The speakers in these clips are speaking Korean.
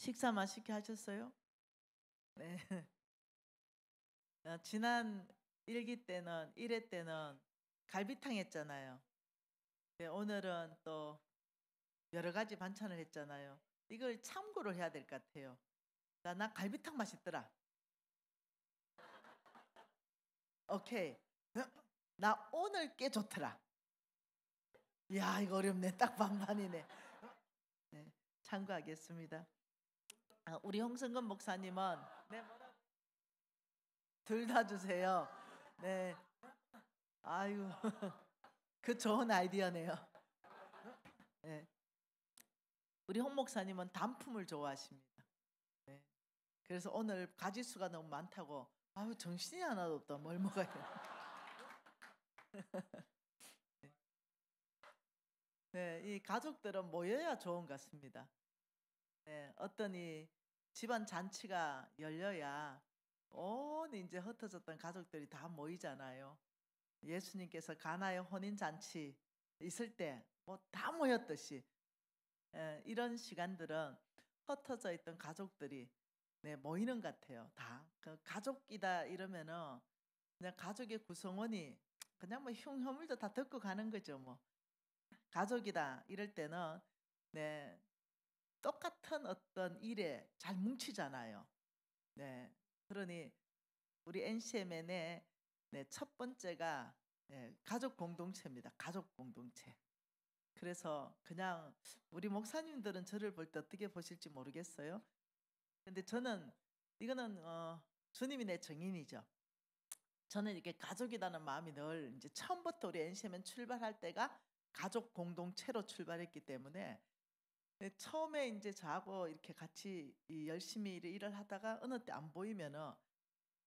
식사 맛있게 하셨어요? 네. 지난 일기 때는 1회 때는 갈비탕 했잖아요. 네, 오늘은 또 여러 가지 반찬을 했잖아요. 이걸 참고를 해야 될 것 같아요. 나 갈비탕 맛있더라. 오케이. 나 오늘 꽤 좋더라. 야, 이거 어렵네. 딱 반반이네. 네, 참고하겠습니다. 우리 홍성근 목사님은 네, 둘 다 주세요. 네. 아유, 그 좋은 아이디어네요. 네. 우리 홍 목사님은 단품을 좋아하십니다. 네. 그래서 오늘 가지수가 너무 많다고 아유 정신이 하나도 없다. 뭘 먹어야 돼. 네, 이 가족들은 모여야 좋은 것 같습니다. 네, 어떤 이 집안 잔치가 열려야 온 이제 흩어졌던 가족들이 다 모이잖아요. 예수님께서 가나의 혼인 잔치 있을 때 뭐 다 모였듯이 이런 시간들은 흩어져 있던 가족들이 네, 모이는 것 같아요. 다 그 가족이다 이러면은 그냥 가족의 구성원이 그냥 뭐 흉허물도 다 듣고 가는 거죠. 뭐 가족이다 이럴 때는 네, 똑같은 어떤 일에 잘 뭉치잖아요. 네, 그러니 우리 NCMN의 네, 첫 번째가 네, 가족 공동체입니다. 가족 공동체. 그래서 그냥 우리 목사님들은 저를 볼 때 어떻게 보실지 모르겠어요. 근데 저는 이거는 주님이 내 증인이죠. 저는 이렇게 가족이라는 마음이 늘 이제 처음부터 우리 NCMN 출발할 때가 가족 공동체로 출발했기 때문에 처음에 이제 저하고 이렇게 같이 열심히 일을 하다가 어느 때 안 보이면은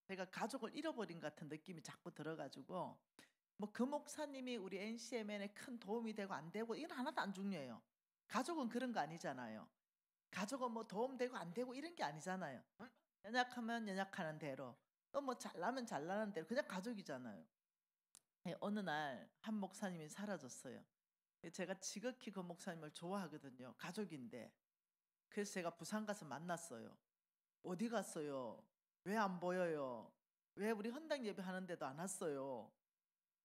제가 가족을 잃어버린 것 같은 느낌이 자꾸 들어가지고 뭐 그 목사님이 우리 NCMN에 큰 도움이 되고 안 되고 이건 하나도 안 중요해요. 가족은 그런 거 아니잖아요. 가족은 뭐 도움되고 안 되고 이런 게 아니잖아요. 연약하면 연약하는 대로 또 뭐 잘나면 잘나는 대로 그냥 가족이잖아요. 어느 날 한 목사님이 사라졌어요. 제가 지극히 그 목사님을 좋아하거든요. 가족인데. 그래서 제가 부산 가서 만났어요. 어디 갔어요? 왜 안 보여요? 왜 우리 헌당 예배 하는데도 안 왔어요?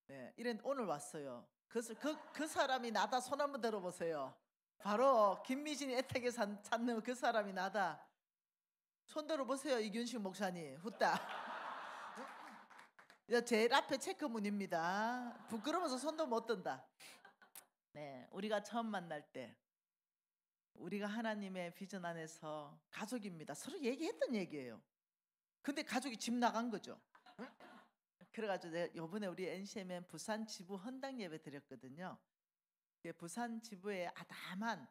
네, 이랬는데 오늘 왔어요. 그 사람이 나다. 손 한번 들어보세요. 바로 김미진이 애타게 찾는 그 사람이 나다. 손 들어보세요. 이균식 목사님. 후딱. 제일 앞에 체크문입니다. 부끄러워서 손도 못 든다. 네, 우리가 처음 만날 때 우리가 하나님의 비전 안에서 가족입니다. 서로 얘기했던 얘기예요. 근데 가족이 집 나간 거죠. 그래가지고 내가 요번에 우리 NCMN 부산 지부 헌당 예배 드렸거든요. 부산 지부에 아담한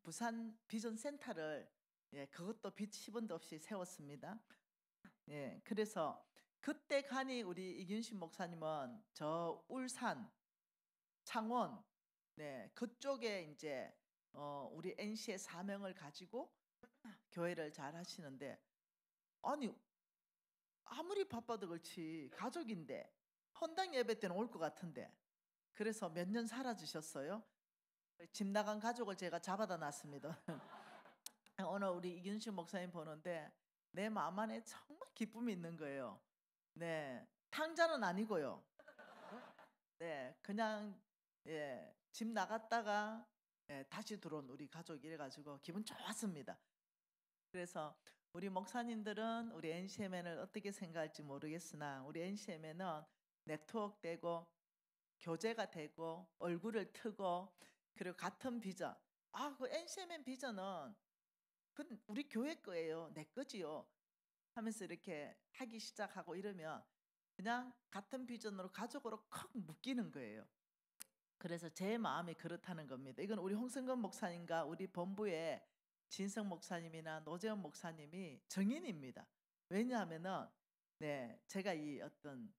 부산 비전 센터를 그것도 빚 10원도 없이 세웠습니다. 그래서 그때 가니 우리 이균신 목사님은 저 울산, 창원, 그쪽에 이제 우리 NC의 사명을 가지고 교회를 잘 하시는데 아니 아무리 바빠도 그렇지 가족인데 헌당 예배 때는 올 것 같은데 그래서 몇 년 살아주셨어요. 집 나간 가족을 제가 잡아다 놨습니다. 오늘 우리 이균식 목사님 보는데 내 마음 안에 정말 기쁨이 있는 거예요. 네, 탕자는 아니고요. 네, 그냥 집 나갔다가 다시 들어온 우리 가족 이래가지고 기분 좋았습니다. 그래서 우리 목사님들은 우리 NCMN을 어떻게 생각할지 모르겠으나 우리 NCMN은 네트워크되고 교제가 되고 얼굴을 트고 그리고 같은 비전. 그 NCMN 비전은 그 우리 교회 거예요. 내 거지요. 하면서 이렇게 하기 시작하고 이러면 그냥 같은 비전으로 가족으로 콕 묶이는 거예요. 그래서 제 마음이 그렇다는 겁니다. 이건 우리 홍성근 목사님과 우리 본부의 진성 목사님이나 노재원 목사님이 증인입니다. 왜냐하면은 제가 이 어떤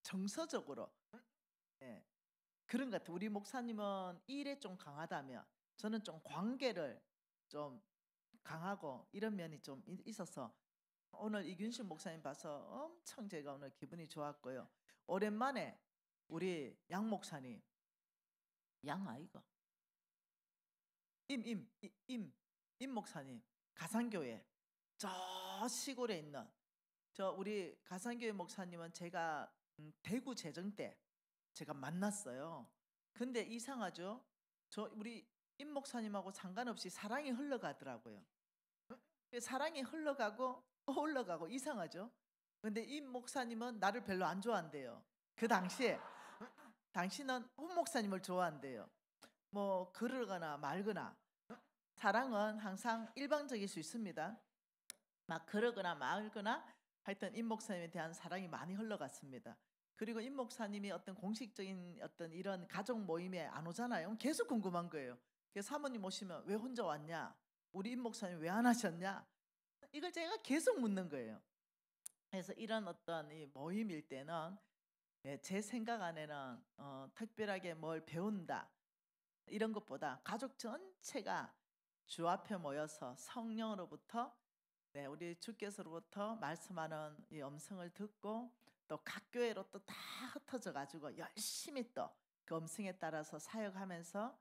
정서적으로 그런 것 같아요. 우리 목사님은 일에 좀 강하다면 저는 좀 관계를 좀 강하고 이런 면이 좀 있어서 오늘 이균식 목사님 봐서 엄청 제가 오늘 기분이 좋았고요. 오랜만에 우리 양 목사님 양 아이가 임 임 목사님 가산교회 저 시골에 있는 저 우리 가산교회 목사님은 제가 대구 재정 때 제가 만났어요. 근데 이상하죠? 저 우리 임 목사님하고 상관없이 사랑이 흘러가더라고요. 사랑이 흘러가고 또 흘러가고 이상하죠? 근데 임 목사님은 나를 별로 안 좋아한대요. 그 당시에 당신은 홍 목사님을 좋아한대요. 뭐 그러거나 말거나 사랑은 항상 일방적일 수 있습니다. 막 그러거나 말거나 하여튼 임 목사님에 대한 사랑이 많이 흘러갔습니다. 그리고 임 목사님이 어떤 공식적인 어떤 이런 가족 모임에 안 오잖아요. 계속 궁금한 거예요. 그래서 사모님 오시면 왜 혼자 왔냐? 우리 임 목사님 왜 안 하셨냐? 이걸 제가 계속 묻는 거예요. 그래서 이런 어떤 이 모임일 때는 제 생각 안에는 특별하게 뭘 배운다 이런 것보다 가족 전체가 주 앞에 모여서 성령으로부터 우리 주께서로부터 말씀하는 이 음성을 듣고 또 각 교회로 또 다 흩어져 가지고 열심히 또 그 음성에 따라서 사역하면서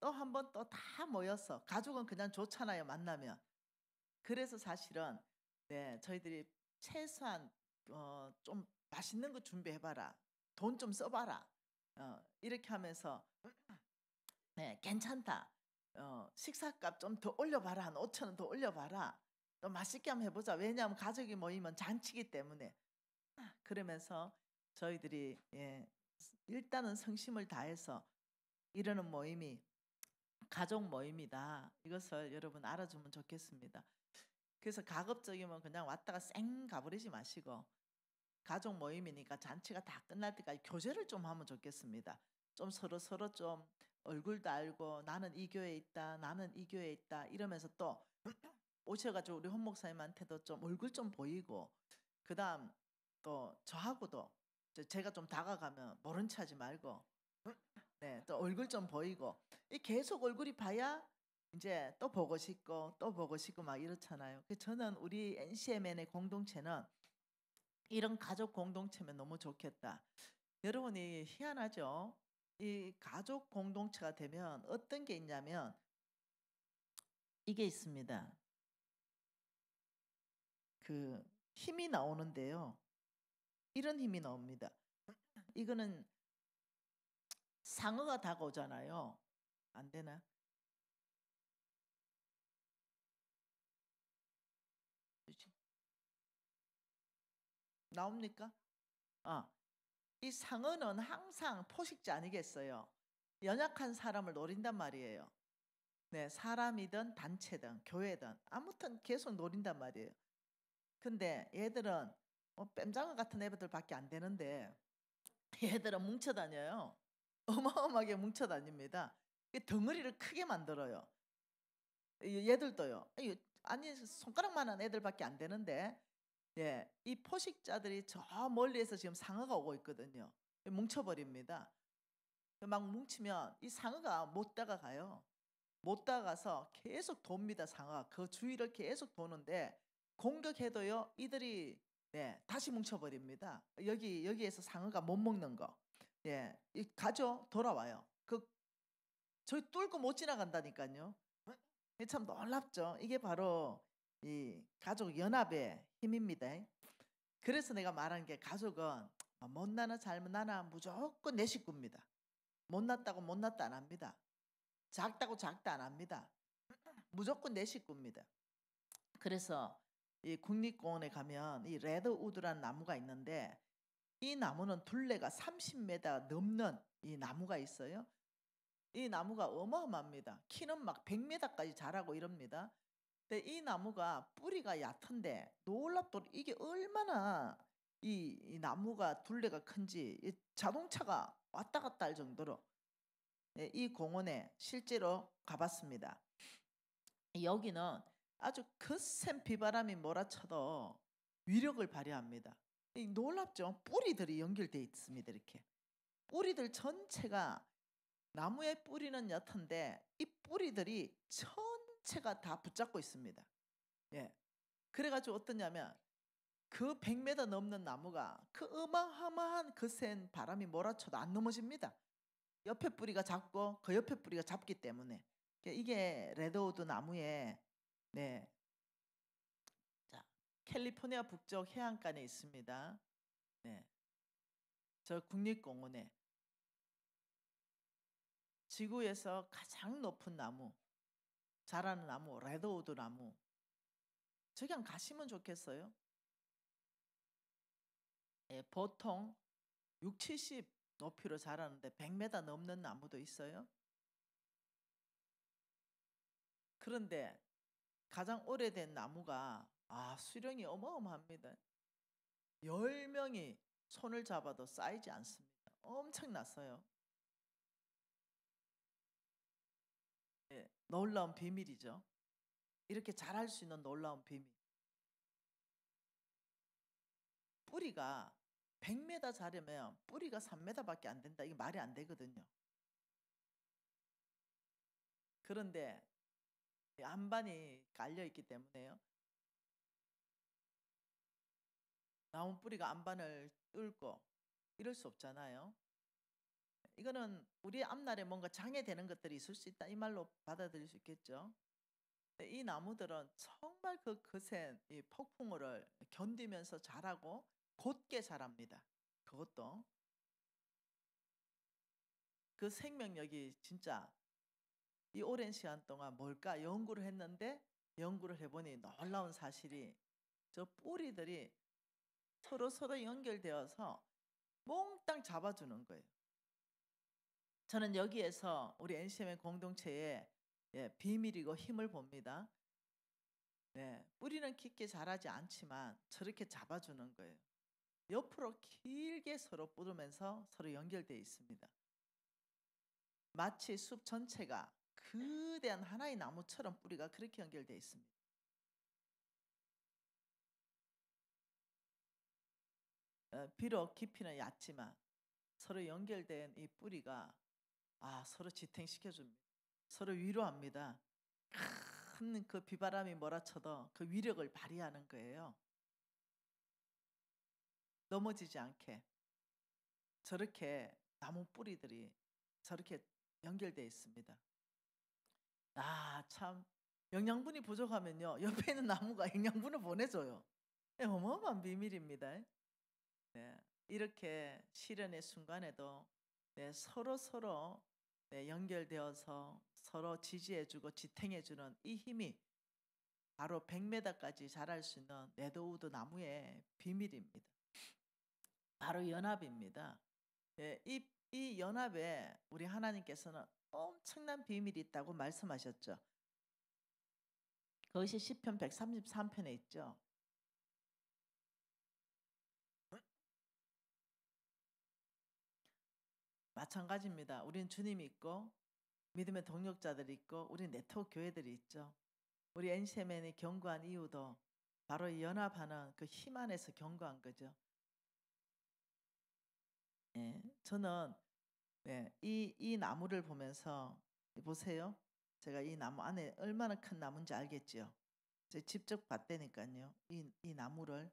또 한 번 또 다 모여서 가족은 그냥 좋잖아요 만나면. 그래서 사실은 저희들이 최소한 좀 맛있는 거 준비해봐라. 돈 좀 써봐라. 이렇게 하면서 괜찮다. 식사값 좀 더 올려봐라. 한 5천 원 더 올려봐라. 또 맛있게 한번 해보자. 왜냐하면 가족이 모이면 잔치기 때문에. 그러면서 저희들이 일단은 성심을 다해서 이러는 모임이 가족 모임이다. 이것을 여러분 알아주면 좋겠습니다. 그래서 가급적이면 그냥 왔다가 쌩 가버리지 마시고 가족 모임이니까 잔치가 다 끝날 때까지 교제를 좀 하면 좋겠습니다. 좀 서로 좀 얼굴도 알고 나는 이 교회에 있다, 나는 이 교회에 있다 이러면서 또 오셔가지고 우리 홍 목사님한테도 좀 얼굴 좀 보이고 그다음 또 저하고도 제가 좀 다가가면 모른 체 하지 말고 또 얼굴 좀 보이고 이 계속 얼굴이 봐야 이제 또 보고 싶고 또 보고 싶고 막 이렇잖아요. 저는 우리 NCMN의 공동체는 이런 가족 공동체면 너무 좋겠다. 여러분이 희한하죠? 이 가족 공동체가 되면 어떤 게 있냐면 이게 있습니다. 그 힘이 나오는데요. 이런 힘이 나옵니다. 이거는 상어가 다가오잖아요. 안 되나? 나옵니까? 아, 이 상어는 항상 포식자 아니겠어요? 연약한 사람을 노린단 말이에요. 사람이든 단체든 교회든 아무튼 계속 노린단 말이에요. 근데 얘들은 뺨장어 같은 애들밖에 안 되는데 얘들은 뭉쳐 다녀요. 어마어마하게 뭉쳐 다닙니다. 덩어리를 크게 만들어요. 얘들도요. 아니 손가락만한 애들밖에 안 되는데 이 포식자들이 저 멀리에서 지금 상어가 오고 있거든요. 뭉쳐버립니다. 막 뭉치면 이 상어가 못 다가가요. 못 다가가서 계속 돕니다. 상어가 그 주위를 계속 도는데 공격해도요 이들이 다시 뭉쳐버립니다. 여기에서 상어가 못 먹는 거 가죠. 돌아와요. 저희 뚫고 못 지나간다니까요. 이게 참 놀랍죠. 이게 바로 이 가족 연합의 힘입니다. 그래서 내가 말한 게 가족은 못나나 잘못나나 무조건 내 식구입니다. 못났다고 못났다 안 합니다. 작다고 작다 안 합니다. 무조건 내 식구입니다. 그래서 이 국립공원에 가면 이 레드우드라는 나무가 있는데 이 나무는 둘레가 30m 넘는 이 나무가 있어요. 이 나무가 어마어마합니다. 키는 막 100m까지 자라고 이럽니다. 근데 이 나무가 뿌리가 얕은데 놀랍도록 이게 얼마나 이 나무가 둘레가 큰지 이 자동차가 왔다 갔다 할 정도로 이 공원에 실제로 가봤습니다. 여기는 아주 거센 비바람이 몰아쳐도 위력을 발휘합니다. 놀랍죠? 뿌리들이 연결되어 있습니다. 이렇게 뿌리들 전체가 나무의 뿌리는 옅은데 이 뿌리들이 전체가 다 붙잡고 있습니다. 그래가지고 어떠냐면 그 100m 넘는 나무가 그 어마어마한 거센 바람이 몰아쳐도 안 넘어집니다. 옆에 뿌리가 잡고 그 옆에 뿌리가 잡기 때문에 이게 레드우드 나무의 네. 자, 캘리포니아 북쪽 해안가에 있습니다. 네. 저 국립공원에 지구에서 가장 높은 나무, 자라는 나무, 레드우드 나무. 저기 한 가시면 좋겠어요. 예, 보통 6, 70 높이로 자라는데 100m 넘는 나무도 있어요. 그런데 가장 오래된 나무가 수령이 어마어마합니다. 10명이 손을 잡아도 쌓이지 않습니다. 엄청났어요. 예, 놀라운 비밀이죠. 이렇게 자랄 수 있는 놀라운 비밀. 뿌리가 100m 자르면 뿌리가 3m밖에 안 된다. 이게 말이 안 되거든요. 그런데 안반이 깔려 있기 때문에요. 나무 뿌리가 안반을 뚫고 이럴 수 없잖아요. 이거는 우리 앞날에 뭔가 장애되는 것들이 있을 수 있다 이 말로 받아들일 수 있겠죠. 이 나무들은 정말 그 거센 이 폭풍우를 견디면서 자라고 곧게 자랍니다. 그것도 그 생명력이 진짜 이 오랜 시간 동안 뭘까 연구를 했는데 연구를 해보니 놀라운 사실이 저 뿌리들이 서로 연결되어서 몽땅 잡아주는 거예요. 저는 여기에서 우리 NCM의 공동체에 비밀이고 힘을 봅니다. 네, 뿌리는 깊게 자라지 않지만 저렇게 잡아주는 거예요. 옆으로 길게 서로 뻗으면서 서로 연결되어 있습니다. 마치 숲 전체가 거대한 하나의 나무처럼 뿌리가 그렇게 연결되어 있습니다. 비록 깊이는 얕지만 서로 연결된 이 뿌리가 서로 지탱시켜줍니다. 서로 위로합니다. 큰 그 비바람이 몰아쳐도 그 위력을 발휘하는 거예요. 넘어지지 않게 저렇게 나무 뿌리들이 저렇게 연결되어 있습니다. 참 영양분이 부족하면요 옆에 있는 나무가 영양분을 보내줘요. 어마어마한 비밀입니다. 네, 이렇게 시련의 순간에도 서로 연결되어서 서로 지지해주고 지탱해주는 이 힘이 바로 100m까지 자랄 수 있는 레드우드 나무의 비밀입니다. 바로 연합입니다. 이 연합에 우리 하나님께서는 엄청난 비밀이 있다고 말씀하셨죠. 그것이 시편 133편에 있죠. 마찬가지입니다. 우리는 주님이 있고 믿음의 동력자들이 있고 우리 네트워크 교회들이 있죠. 우리 NCMN이 견고한 이유도 바로 이 연합하는 그 힘 안에서 견고한 거죠. 저는 이 나무를 보면서 보세요. 제가 이 나무 안에 얼마나 큰 나무인지 알겠죠. 제가 직접 봤다니까요. 이 나무를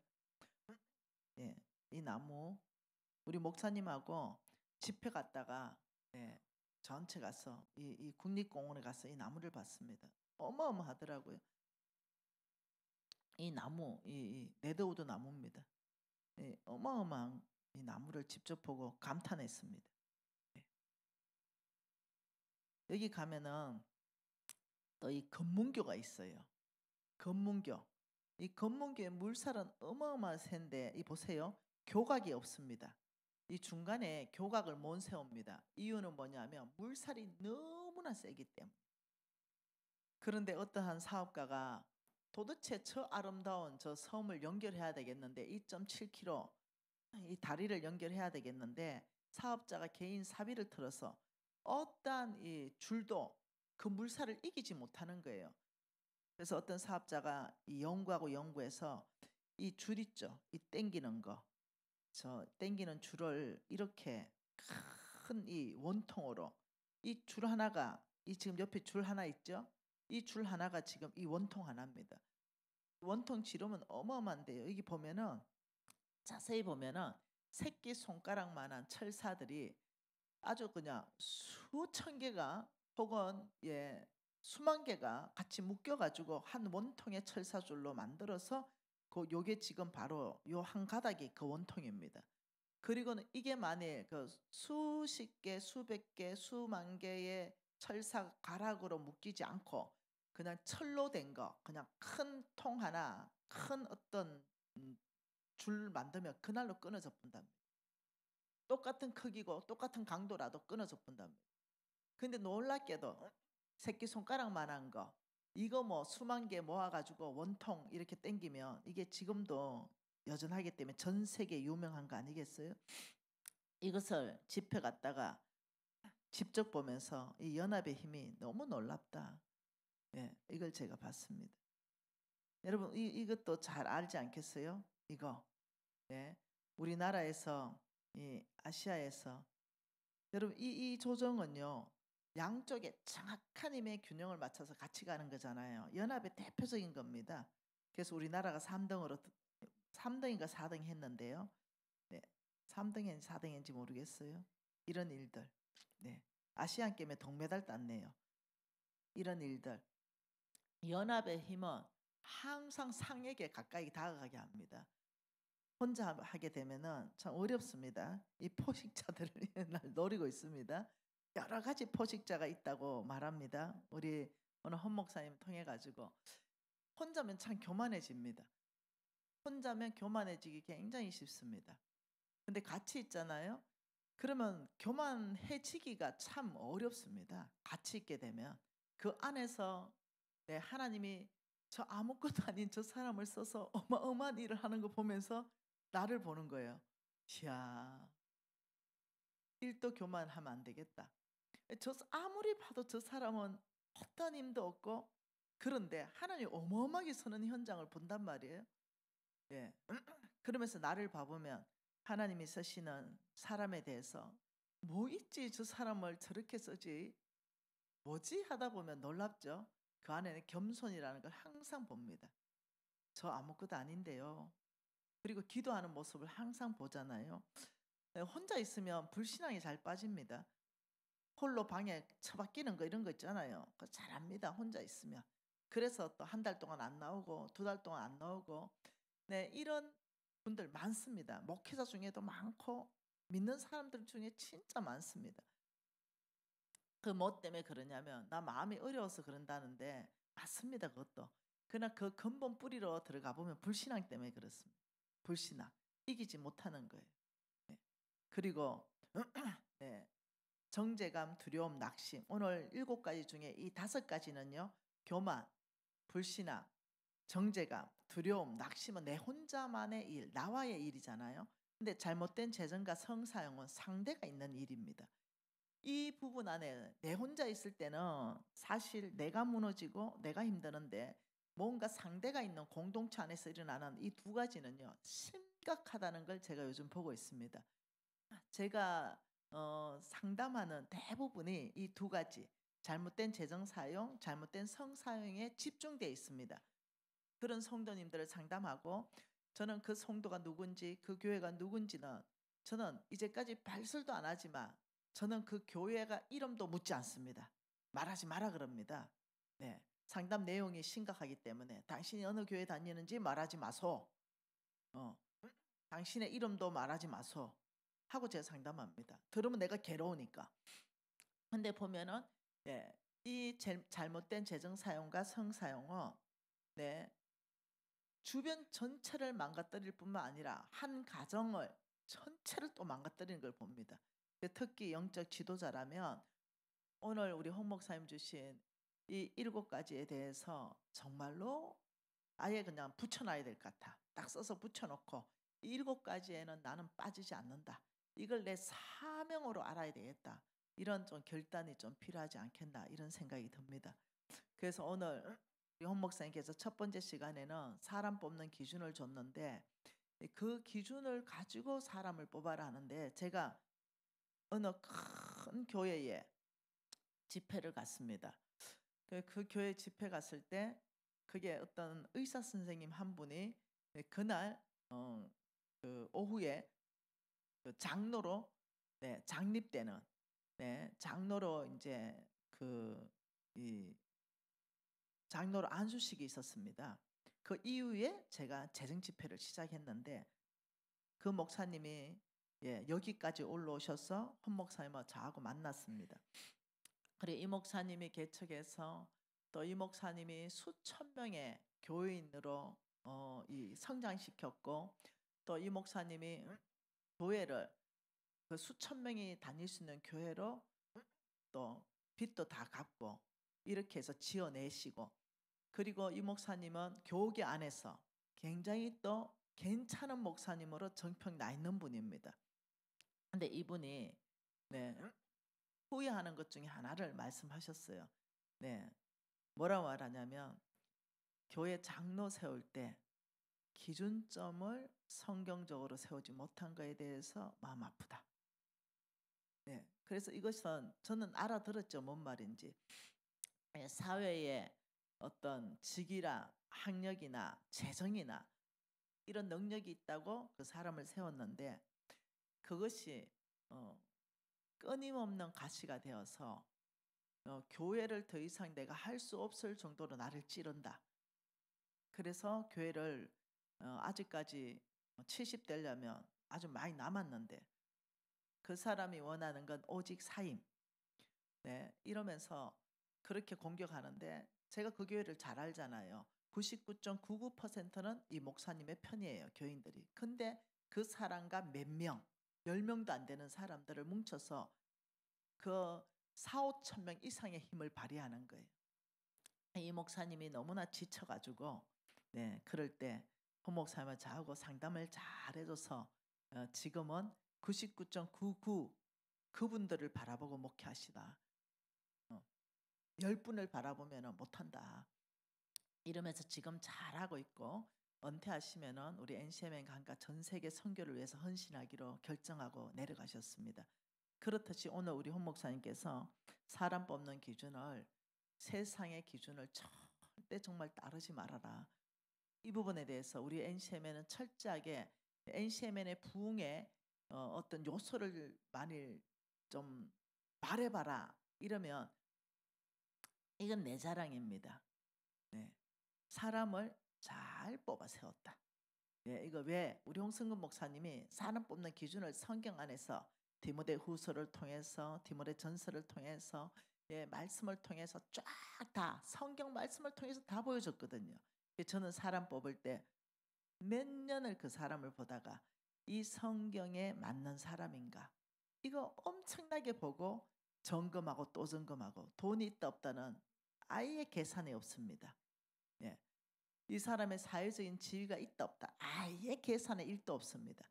이 나무 우리 목사님하고 집회 갔다가 전체 가서 이 국립공원에 가서 이 나무를 봤습니다. 어마어마하더라고요. 이 나무 이 레드우드 나무입니다. 어마어마한 이 나무를 직접 보고 감탄했습니다. 여기 가면은 또 이 검문교가 있어요. 검문교. 이 검문교의 물살은 어마어마한데 이 보세요. 교각이 없습니다. 이 중간에 교각을 못 세웁니다. 이유는 뭐냐면 물살이 너무나 세기 때문에. 그런데 어떠한 사업가가 도대체 저 아름다운 저 섬을 연결해야 되겠는데 2.7km 이 다리를 연결해야 되겠는데 사업자가 개인 사비를 틀어서 어떠한 이 줄도 그 물살을 이기지 못하는 거예요. 그래서 어떤 사업자가 이 연구하고 연구해서 이 줄 있죠. 이 땡기는 거. 저 땡기는 줄을 이렇게 큰 이 원통으로 이 줄 하나가 이 지금 옆에 줄 하나 있죠? 이 줄 하나가 지금 이 원통 하나입니다. 원통 지름은 어마어마한데요. 여기 보면은 자세히 보면은 새끼 손가락만한 철사들이 아주 그냥 수천 개가 혹은 수만 개가 같이 묶여 가지고 한 원통의 철사줄로 만들어서 요게 지금 바로 요 한 가닥이 그 원통입니다. 그리고는 이게 만일 그 수십 개, 수백 개, 수만 개의 철사 가락으로 묶이지 않고 그냥 철로 된 거, 그냥 큰 통 하나, 큰 어떤 음 줄 만들면 그날로 끊어져 본답니다. 똑같은 크기고 똑같은 강도라도 끊어져 본답니다. 근데 놀랍게도 새끼손가락만한 거, 이거 뭐 수만 개 모아 가지고 원통 이렇게 당기면 이게 지금도 여전하기 때문에 전 세계 유명한 거 아니겠어요? 이것을 집회 갔다가 직접 보면서 이 연합의 힘이 너무 놀랍다. 예, 이걸 제가 봤습니다. 여러분 이것도 잘 알지 않겠어요? 이거. 예. 우리나라에서 이 아시아에서 여러분 이 조정은요. 양쪽에 정확한 힘의 균형을 맞춰서 같이 가는 거잖아요. 연합의 대표적인 겁니다. 그래서 우리나라가 3등으로 3등인가 4등 했는데요. 네. 3등인지 4등인지 모르겠어요. 이런 일들. 네. 아시안 게임에 동메달 땄네요. 이런 일들. 연합의 힘은 항상 상에게 가까이 다가가게 합니다. 혼자 하게 되면은 참 어렵습니다. 이 포식자들을 날 노리고 있습니다. 여러 가지 포식자가 있다고 말합니다. 우리 오늘 헌 목사님 통해 가지고 혼자면 참 교만해집니다. 혼자면 교만해지기 굉장히 쉽습니다. 근데 같이 있잖아요. 그러면 교만해지기가 참 어렵습니다. 같이 있게 되면 그 안에서 네, 하나님이 저 아무것도 아닌 저 사람을 써서 어마어마한 일을 하는 거 보면서 나를 보는 거예요. 이야, 일도 교만하면 안 되겠다. 아무리 봐도 저 사람은 어떤 힘도 없고 그런데 하나님 어마어마하게 서는 현장을 본단 말이에요. 예. 그러면서 나를 봐보면 하나님이 쓰시는 사람에 대해서 뭐 있지 저 사람을 저렇게 쓰지 뭐지 하다 보면 놀랍죠. 그 안에는 겸손이라는 걸 항상 봅니다. 저 아무것도 아닌데요. 그리고 기도하는 모습을 항상 보잖아요. 네, 혼자 있으면 불신앙이 잘 빠집니다. 홀로 방에 처박히는 거 이런 거 있잖아요. 그거 잘합니다. 혼자 있으면. 그래서 또 한 달 동안 안 나오고 두 달 동안 안 나오고 네, 이런 분들 많습니다. 목회자 중에도 많고 믿는 사람들 중에 진짜 많습니다. 그 뭐 때문에 그러냐면 나 마음이 어려워서 그런다는데 맞습니다. 그것도. 그러나 그 근본 뿌리로 들어가 보면 불신앙 때문에 그렇습니다. 불신앙. 이기지 못하는 거예요. 네. 그리고 네. 정죄감, 두려움, 낙심. 오늘 7가지 중에 이 5가지는요. 교만, 불신앙, 정죄감, 두려움, 낙심은 내 혼자만의 일, 나와의 일이잖아요. 근데 잘못된 재정과 성사용은 상대가 있는 일입니다. 이 부분 안에 내 혼자 있을 때는 사실 내가 무너지고 내가 힘드는데 뭔가 상대가 있는 공동체 안에서 일어나는 이 2가지는요. 심각하다는 걸 제가 요즘 보고 있습니다. 제가 상담하는 대부분이 이 2가지 잘못된 재정 사용, 잘못된 성 사용에 집중되어 있습니다. 그런 성도님들을 상담하고 저는 그 성도가 누군지 그 교회가 누군지는 저는 이제까지 발설도 안 하지만 저는 그 교회가 이름도 묻지 않습니다. 말하지 마라 그럽니다. 네. 상담 내용이 심각하기 때문에 당신이 어느 교회 다니는지 말하지 마소. 어. 당신의 이름도 말하지 마소. 하고 제가 상담합니다. 들으면 내가 괴로우니까. 근데 보면은 네. 이 잘못된 재정 사용과 성 사용은 네. 주변 전체를 망가뜨릴 뿐만 아니라 한 가정을 전체를 또 망가뜨리는 걸 봅니다. 특히 영적 지도자라면 오늘 우리 홍 목사님 주신 이 7가지에 대해서 정말로 아예 그냥 붙여놔야 될 것 같아. 딱 써서 붙여놓고 이 7가지에는 나는 빠지지 않는다. 이걸 내 사명으로 알아야 되겠다. 이런 좀 결단이 좀 필요하지 않겠나 이런 생각이 듭니다. 그래서 오늘 우리 홍 목사님께서 첫 번째 시간에는 사람 뽑는 기준을 줬는데 그 기준을 가지고 사람을 뽑아라 하는데 제가 어느 큰 교회에 집회를 갔습니다. 그 교회 집회 갔을 때 그게 어떤 의사 선생님 한 분이 그날 그 오후에 그 장로로 네, 장립되는 네, 장로로 이제 그이 장로로 안수식이 있었습니다. 그 이후에 제가 재정 집회를 시작했는데 그 목사님이 여기까지 올라오셔서 헌 목사님과 저하고 만났습니다. 그래 이 목사님이 개척해서 또 이 목사님이 수천 명의 교인으로 이 성장시켰고 또 이 목사님이 교회를 그 수천 명이 다닐 수 있는 교회로 또 빚도 다 갚고 이렇게 해서 지어내시고 그리고 이 목사님은 교계 안에서 굉장히 또 괜찮은 목사님으로 정평 나 있는 분입니다. 근데 이분이 후회하는 것 중에 하나를 말씀하셨어요. 뭐라고 말하냐면 교회 장로 세울 때 기준점을 성경적으로 세우지 못한 것에 대해서 마음 아프다. 그래서 이것은 저는 알아들었죠. 뭔 말인지. 사회에 어떤 직이나 학력이나 재정이나 이런 능력이 있다고 그 사람을 세웠는데 그것이 끊임없는 가시가 되어서 교회를 더 이상 내가 할 수 없을 정도로 나를 찌른다. 그래서 교회를 아직까지 70 되려면 아주 많이 남았는데 그 사람이 원하는 건 오직 사임. 이러면서 그렇게 공격하는데 제가 그 교회를 잘 알잖아요. 99.99%는 이 목사님의 편이에요. 교인들이. 근데 그 사람과 몇 명, 10명도 안 되는 사람들을 뭉쳐서 그 4, 5천 명 이상의 힘을 발휘하는 거예요. 이 목사님이 너무나 지쳐가지고 그럴 때 헌 목사님과 저하고 상담을 잘 해줘서 지금은 99.99 그분들을 바라보고 목회하시다. 10분을 바라보면 못한다. 이러면서 지금 잘하고 있고 은퇴하시면은 우리 NCMN 강가 전 세계 선교를 위해서 헌신하기로 결정하고 내려가셨습니다. 그렇듯이 오늘 우리 헌 목사님께서 사람 뽑는 기준을 세상의 기준을 절대 정말 따르지 말아라. 이 부분에 대해서 우리 NCMN은 철저하게 NCMN의 부흥에 어떤 요소를 많이 좀 말해봐라. 이러면 이건 내 자랑입니다. 사람을 잘 뽑아 세웠다. 이거 왜 우리 홍승근 목사님이 사람 뽑는 기준을 성경 안에서 디모데 후서를 통해서 디모데 전서를 통해서 말씀을 통해서 쫙 다 성경 말씀을 통해서 다 보여줬거든요. 저는 사람 뽑을 때 몇 년을 그 사람을 보다가 이 성경에 맞는 사람인가 이거 엄청나게 보고 점검하고 또 점검하고 돈이 있다 없다는 아예 계산이 없습니다. 이 사람의 사회적인 지위가 있다 없다 아예 계산에 1도 없습니다.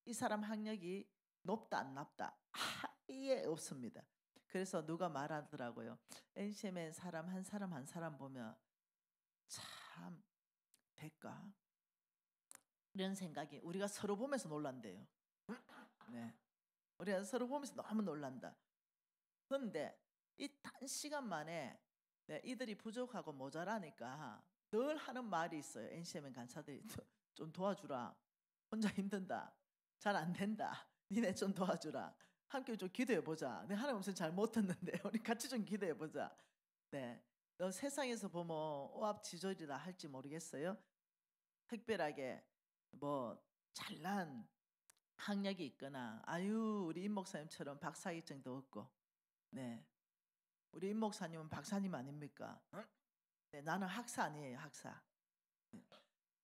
이 사람 학력이 높다 안 높다 아예 없습니다. 그래서 누가 말하더라고요. NCMN 사람 한 사람 한 사람 보면 참 될까? 이런 생각이 우리가 서로 보면서 놀란대요. 우리가 서로 보면서 너무 놀란다. 그런데 이 단시간 만에 이들이 부족하고 모자라니까 늘 하는 말이 있어요. NCMN 간사들이 좀 도와주라. 혼자 힘든다. 잘 안 된다. 니네 좀 도와주라. 함께 좀 기도해 보자. 내 하나님 없으면 잘 못했는데 우리 같이 좀 기도해 보자. 너 세상에서 보면 오합지졸이라 할지 모르겠어요. 특별하게 뭐 잘난 학력이 있거나 아유 우리 임 목사님처럼 박사학위증도 없고 우리 임 목사님은 박사님 아닙니까? 나는 학사 아니에요. 학사.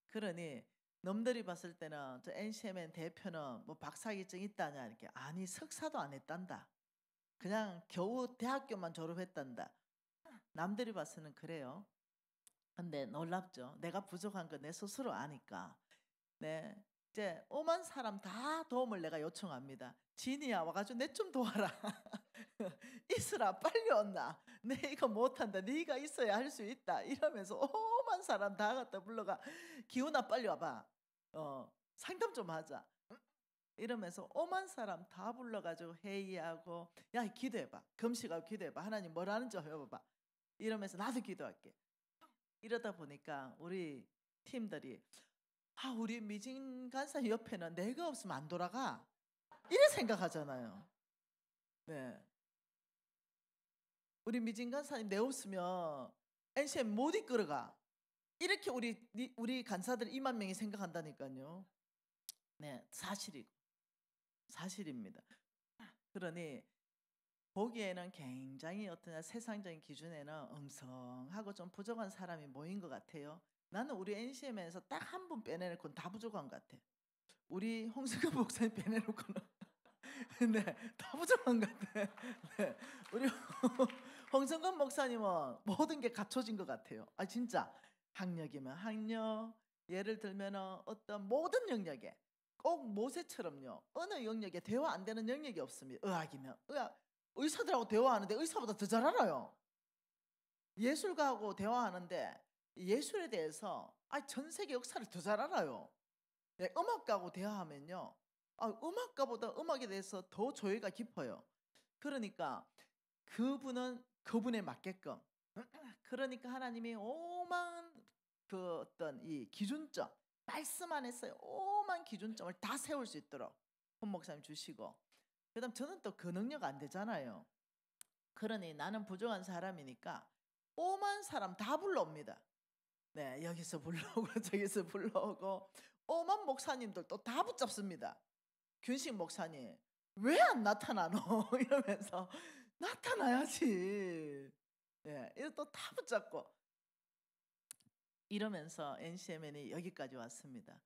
그러니 놈들이 봤을 때는 저 NCMN 대표는 뭐 박사학위증 있다냐 이렇게 아니 석사도 안 했단다. 그냥 겨우 대학교만 졸업했단다. 남들이 봤을 는 그래요. 근데 놀랍죠. 내가 부족한 거 내 스스로 아니까. 이제 오만 사람 다 도움을 내가 요청합니다. 진이야 와가지고 내 좀 도와라. 있으라 빨리 온나. 내 이거 못한다. 네가 있어야 할 수 있다. 이러면서 오만 사람 다 갖다 불러가. 기훈아 빨리 와봐. 상담 좀 하자. 이러면서 오만 사람 다 불러가지고 회의하고 야 기도해봐. 금식하고 기도해봐. 하나님 뭐라는지 해봐봐. 이러면서 나도 기도할게. 이러다 보니까 우리 팀들이 우리 미진 간사 옆에는 내가 없으면 안 돌아가 이래 생각하잖아요. 우리 미진 간사님 내 없으면 NCM 못 이끌어가. 이렇게 우리 간사들 2만 명이 생각한다니까요. 네, 사실입니다. 그러니 보기에는 굉장히 어떤 세상적인 기준에는 엉성하고 좀 부족한 사람이 모인 것 같아요. 나는 우리 NCM에서 딱 한 분 빼내놓고는 다 부족한 것 같아. 우리 홍승근 목사님 빼내놓고는 네, 다 부족한 것 같아. 네, 우리 홍성근 목사님은 모든 게 갖춰진 것 같아요. 아 진짜 학력이면 학력, 예를 들면은 어떤 모든 영역에 꼭 모세처럼요. 어느 영역에 대화 안 되는 영역이 없습니다. 의학이면 의학, 의사들하고 대화하는데 의사보다 더 잘 알아요. 예술가하고 대화하는데 예술에 대해서 전 세계 역사를 더 잘 알아요. 네, 음악가하고 대화하면요. 음악가보다 음악에 대해서 더 조예가 깊어요. 그러니까 그분은 그분에 맞게끔 그러니까 하나님이 오만 그 어떤 이 기준점 말씀 안에서 오만 기준점을 다 세울 수 있도록 본 목사님 주시고 그다음 저는 또 그 능력 안 되잖아요. 그러니 나는 부족한 사람이니까 오만 사람 다 불러옵니다. 네, 여기서 불러오고 저기서 불러오고 오만 목사님들 또 다 붙잡습니다. 균식 목사님 왜 안 나타나 너 이러면서 나타나야지. 예, 이거 또 다 붙잡고 이러면서 NCMN이 여기까지 왔습니다.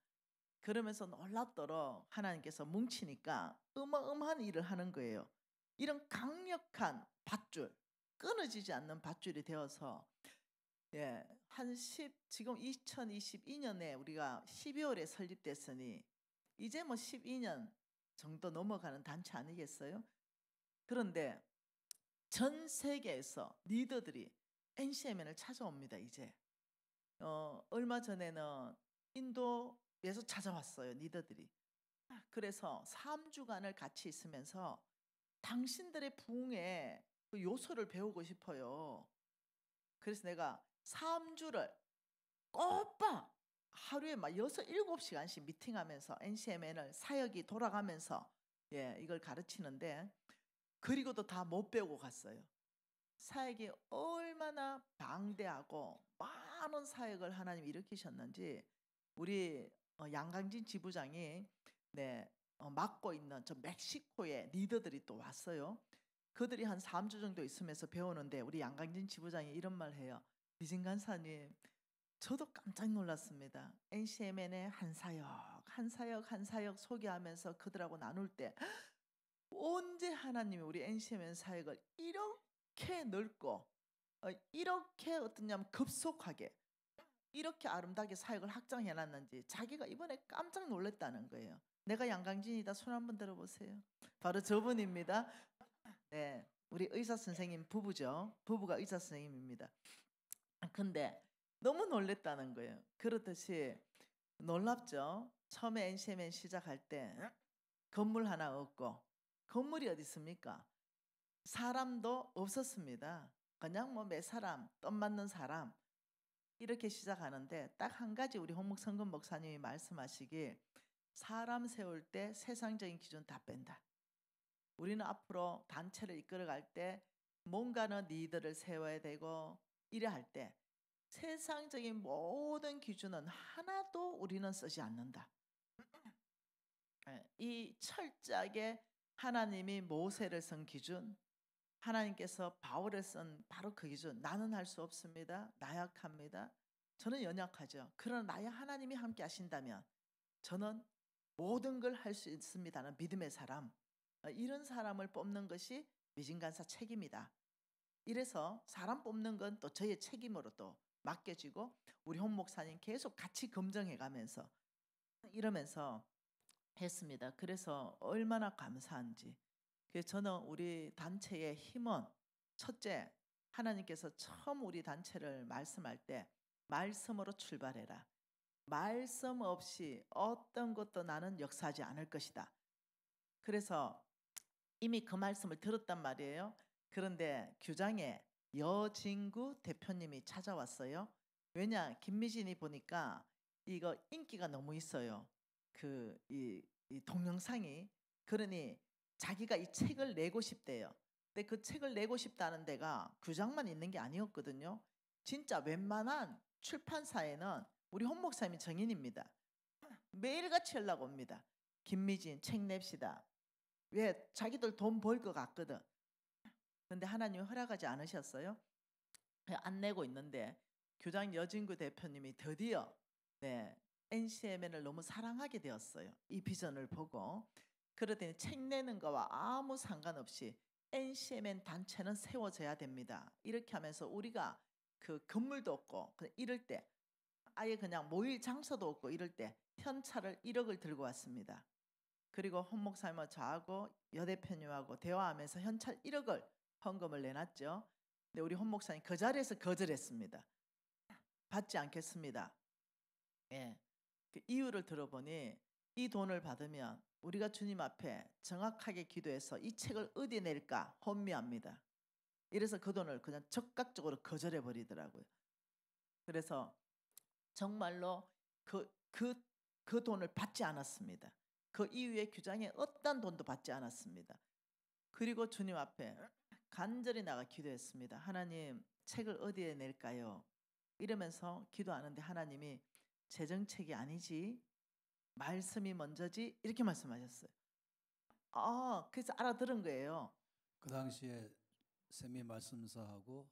그러면서 놀랍도록 하나님께서 뭉치니까 어마어마한 일을 하는 거예요. 이런 강력한 밧줄, 끊어지지 않는 밧줄이 되어서 지금 2022년에 우리가 12월에 설립됐으니 이제 뭐 12년 정도 넘어가는 단체 아니겠어요? 그런데 전 세계에서 리더들이 NCMN을 찾아옵니다. 이제 얼마 전에는 인도에서 찾아왔어요. 리더들이. 그래서 3주간을 같이 있으면서 당신들의 부흥의 그 요소를 배우고 싶어요. 그래서 내가 3주를 꼬박 하루에 막 6, 7시간씩 미팅하면서 NCMN을 사역이 돌아가면서 이걸 가르치는데 그리고도 다 못 배우고 갔어요. 사역이 얼마나 방대하고 많은 사역을 하나님이 일으키셨는지 우리 양강진 지부장이 맡고 있는 저 멕시코의 리더들이 또 왔어요. 그들이 한 3주 정도 있으면서 배우는데 우리 양강진 지부장이 이런 말 해요. 미진 간사님 저도 깜짝 놀랐습니다. NCMN의 한 사역 한 사역 한 사역 소개하면서 그들하고 나눌 때 언제 하나님이 우리 NCMN 사역을 이렇게 넓고 이렇게 어떠냐면 급속하게 이렇게 아름답게 사역을 확장해 놨는지 자기가 이번에 깜짝 놀랐다는 거예요. 내가 양강진이다. 손 한번 들어보세요. 바로 저분입니다. 네, 우리 의사 선생님 부부죠. 부부가 의사 선생님입니다. 근데 너무 놀랬다는 거예요. 그렇듯이 놀랍죠. 처음에 NCMN 시작할 때 건물 하나 없고 건물이 어디 있습니까? 사람도 없었습니다. 그냥 뭐 몇 사람, 뜻 맞는 사람 이렇게 시작하는데 딱 한 가지 우리 홍목성근 목사님이 말씀하시길 사람 세울 때 세상적인 기준 다 뺀다. 우리는 앞으로 단체를 이끌어갈 때 뭔가는 리더를 세워야 되고 이래 할 때 세상적인 모든 기준은 하나도 우리는 쓰지 않는다. 이 철저하게 하나님이 모세를 쓴 기준 하나님께서 바울을 쓴 바로 그 기준 나는 할 수 없습니다. 나약합니다. 저는 연약하죠. 그러나 나의 하나님이 함께 하신다면 저는 모든 걸 할 수 있습니다는 믿음의 사람 이런 사람을 뽑는 것이 미진간사 책임이다. 이래서 사람 뽑는 건 또 저의 책임으로 또 맡겨지고 우리 홍 목사님 계속 같이 검증해 가면서 이러면서 했습니다. 그래서 얼마나 감사한지. 그래서 저는 우리 단체의 힘은 첫째 하나님께서 처음 우리 단체를 말씀할 때 말씀으로 출발해라. 말씀 없이 어떤 것도 나는 역사하지 않을 것이다. 그래서 이미 그 말씀을 들었단 말이에요. 그런데 규장에 여진구 대표님이 찾아왔어요. 왜냐 김미진이 보니까 이거 인기가 너무 있어요. 이 동영상이 그러니 자기가 이 책을 내고 싶대요. 근데 그 책을 내고 싶다는 데가 규장만 있는 게 아니었거든요. 진짜 웬만한 출판사에는 우리 홍 목사님이 정인입니다. 매일같이 연락 옵니다. 김미진 책 냅시다. 왜? 자기들 돈 벌 것 같거든. 근데 하나님 허락하지 않으셨어요. 안 내고 있는데 교장 여진구 대표님이 드디어 NCMN을 너무 사랑하게 되었어요. 이 비전을 보고. 그러더니 책 내는 거와 아무 상관없이 NCMN 단체는 세워져야 됩니다. 이렇게 하면서 우리가 그 건물도 없고 이럴 때 아예 그냥 모일 장소도 없고 이럴 때 현찰을 1억을 들고 왔습니다. 그리고 홍 목사님과 저하고 여 대표님하고 대화하면서 현찰 1억을 헌금을 내놨죠. 근데 우리 홍 목사님 그 자리에서 거절했습니다. 받지 않겠습니다. 예. 그 이유를 들어보니 이 돈을 받으면 우리가 주님 앞에 정확하게 기도해서 이 책을 어디에 낼까 혼미합니다. 이래서 그 돈을 그냥 적극적으로 거절해 버리더라고요. 그래서 정말로 그 돈을 받지 않았습니다. 그 이후에 규장에 어떤 돈도 받지 않았습니다. 그리고 주님 앞에 간절히 나가 기도했습니다. 하나님, 책을 어디에 낼까요? 이러면서 기도하는데 하나님이 재정책이 아니지, 말씀이 먼저지, 이렇게 말씀하셨어요. 그래서 알아들은 거예요. 그 당시에 세미 말씀사하고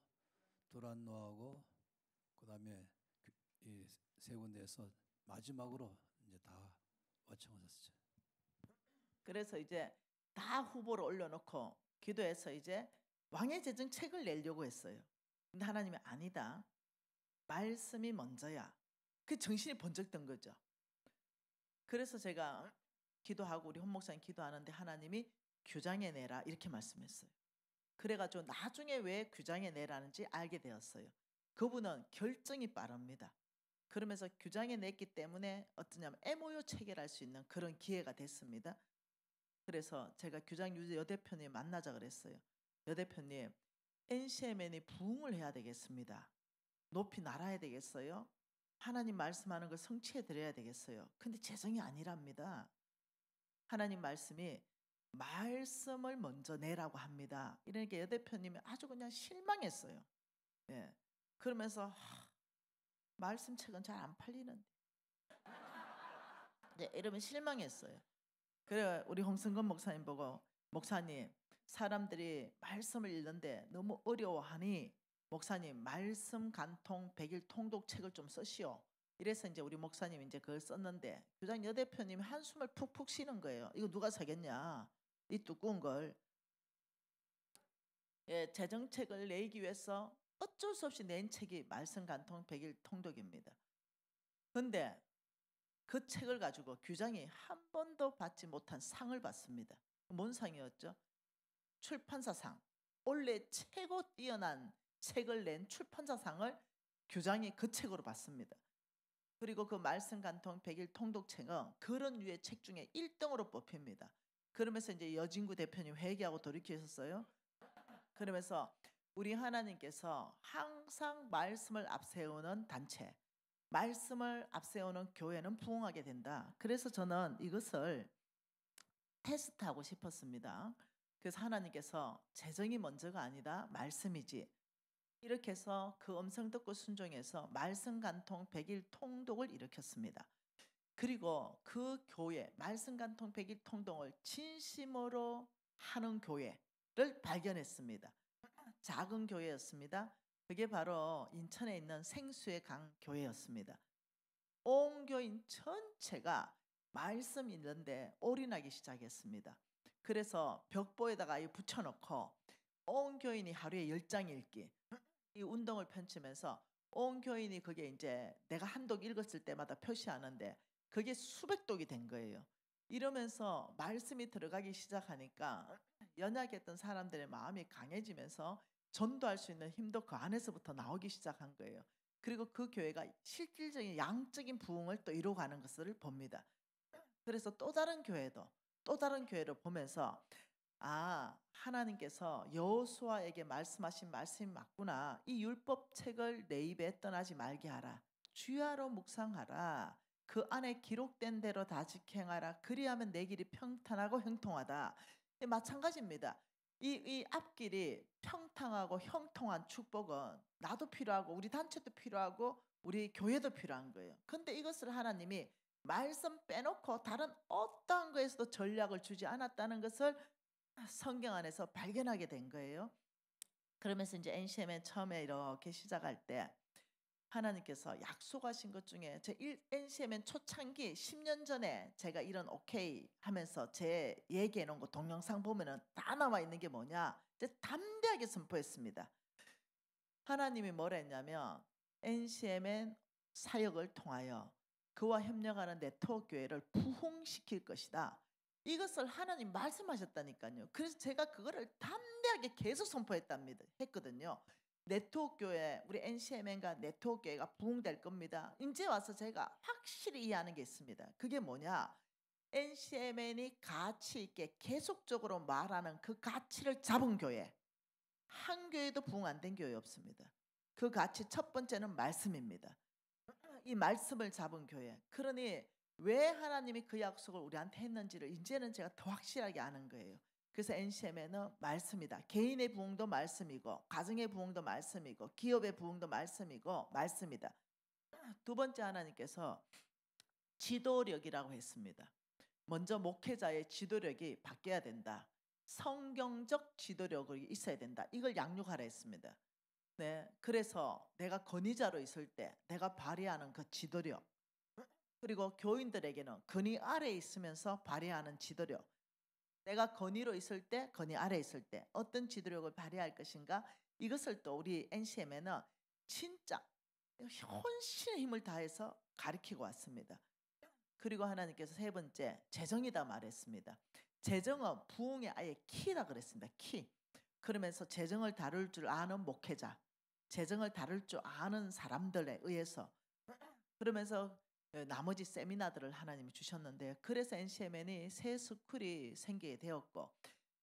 도란노하고 그다음에 이 세 군데에서 마지막으로 이제 다 요청하셨죠. 그래서 이제 다 후보를 올려놓고 기도해서 이제 왕의 재정책을 내려고 했어요. 근데 하나님이 아니다. 말씀이 먼저야. 그 정신이 번쩍 든 거죠. 그래서 제가 기도하고 우리 홍 목사님 기도하는데 하나님이 규장에 내라 이렇게 말씀했어요. 그래가지고 나중에 왜 규장에 내라는지 알게 되었어요. 그분은 결정이 빠릅니다. 그러면서 규장에 냈기 때문에 어떠냐면 MOU 체결할 수 있는 그런 기회가 됐습니다. 그래서 제가 규장 여 대표님 만나자 그랬어요. 여 대표님, NCMN이 부흥을 해야 되겠습니다. 높이 날아야 되겠어요. 하나님 말씀하는 걸 성취해 드려야 되겠어요. 근데 재정이 아니랍니다. 하나님 말씀이 말씀을 먼저 내라고 합니다. 이러니까 여 대표님이 아주 그냥 실망했어요. 예. 그러면서 말씀책은 잘 안 팔리는데. 이러면 실망했어요. 그래 우리 홍승건 목사님 보고 목사님 사람들이 말씀을 읽는데 너무 어려워하니 목사님 말씀 간통 100일 통독책을 좀 쓰시오. 이래서 이제 우리 목사님 이제 그걸 썼는데 교장 여 대표님이 한숨을 푹푹 쉬는 거예요. 이거 누가 사겠냐? 이 두꺼운 걸. 재정책을 내기 위해서 어쩔 수 없이 낸 책이 말씀 간통 100일 통독입니다. 근데 그 책을 가지고 규장이 한 번도 받지 못한 상을 받습니다. 뭔 상이었죠? 출판사상. 원래 최고 뛰어난 책을 낸 출판사상을 규장이 그 책으로 받습니다. 그리고 그 말씀 간통 100일 통독책은 그런 류의 책 중에 1등으로 뽑힙니다. 그러면서 이제 여진구 대표님 회개하고 돌이키셨어요. 그러면서 우리 하나님께서 항상 말씀을 앞세우는 단체, 말씀을 앞세우는 교회는 부흥하게 된다. 그래서 저는 이것을 테스트하고 싶었습니다. 그래서 하나님께서 재정이 먼저가 아니다. 말씀이지. 이렇게 해서 그 음성 듣고 순종해서 말씀 간통 100일 통독을 일으켰습니다. 그리고 그 교회 말씀 간통 100일 통독을 진심으로 하는 교회를 발견했습니다. 작은 교회였습니다. 그게 바로 인천에 있는 생수의 강 교회였습니다. 온 교인 전체가 말씀 읽는데 올인하기 시작했습니다. 그래서 벽보에다가 붙여놓고 온 교인이 하루에 10장 읽기 이 운동을 펼치면서 온 교인이 그게 이제 내가 한 독 읽었을 때마다 표시하는데 그게 수백 독이 된 거예요. 이러면서 말씀이 들어가기 시작하니까 연약했던 사람들의 마음이 강해지면서 전도할 수 있는 힘도 그 안에서부터 나오기 시작한 거예요. 그리고 그 교회가 실질적인 양적인 부흥을 또 이루어가는 것을 봅니다. 그래서 또 다른 교회를 보면서 하나님께서 여호수아에게 말씀하신 말씀이 맞구나. 이 율법책을 내 입에 떠나지 말게 하라. 주야로 묵상하라. 그 안에 기록된 대로 다 지행하라. 그리하면 내 길이 평탄하고 형통하다. 마찬가지입니다. 이 앞길이 평탄하고 형통한 축복은 나도 필요하고 우리 단체도 필요하고 우리 교회도 필요한 거예요. 근데 이것을 하나님이 말씀 빼놓고 다른 어떠한 거에서도 전략을 주지 않았다는 것을 성경 안에서 발견하게 된 거예요. 그러면서 이제 NCM은 처음에 이렇게 시작할 때 하나님께서 약속하신 것 중에 NCM은 초창기 10년 전에 제가 이런 오케이 하면서 제 얘기해 놓은 거 동영상 보면은 다 나와 있는 게 뭐냐? 이제 담대하게 선포했습니다. 하나님이 뭐라 했냐면 NCM은 사역을 통하여 그와 협력하는 네트워크 교회를 부흥시킬 것이다. 이것을 하나님 말씀하셨다니까요. 그래서 제가 그거를 담대하게 계속 선포했답니다. 했거든요. 네트워크 교회, 우리 NCMN과 네트워크 교회가 부흥될 겁니다. 이제 와서 제가 확실히 이해하는 게 있습니다. 그게 뭐냐? NCMN이 가치 있게 계속적으로 말하는 그 가치를 잡은 교회. 한 교회도 부흥 안 된 교회 없습니다. 그 가치 첫 번째는 말씀입니다. 이 말씀을 잡은 교회. 그러니 왜 하나님이 그 약속을 우리한테 했는지를 이제는 제가 더 확실하게 아는 거예요. 그래서 NCM에는 말씀이다. 개인의 부흥도 말씀이고 가정의 부흥도 말씀이고 기업의 부흥도 말씀이고 말씀이다. 두 번째 하나님께서 지도력이라고 했습니다. 먼저 목회자의 지도력이 바뀌어야 된다. 성경적 지도력이 있어야 된다. 이걸 양육하라 했습니다. 네, 그래서 내가 건의자로 있을 때 내가 발휘하는 그 지도력, 그리고 교인들에게는 건의 아래에 있으면서 발휘하는 지도력, 내가 건의로 있을 때, 건의 아래에 있을 때 어떤 지도력을 발휘할 것인가, 이것을 또 우리 NCM에는 진짜 혼신의 힘을 다해서 가르치고 왔습니다. 그리고 하나님께서 세 번째 재정이다 말했습니다. 재정은 부흥의 아예 키라 그랬습니다. 키. 그러면서 재정을 다룰 줄 아는 목회자, 재정을 다룰 줄 아는 사람들에 의해서, 그러면서 나머지 세미나들을 하나님이 주셨는데, 그래서 NCMN이 새 스쿨이 생기게 되었고,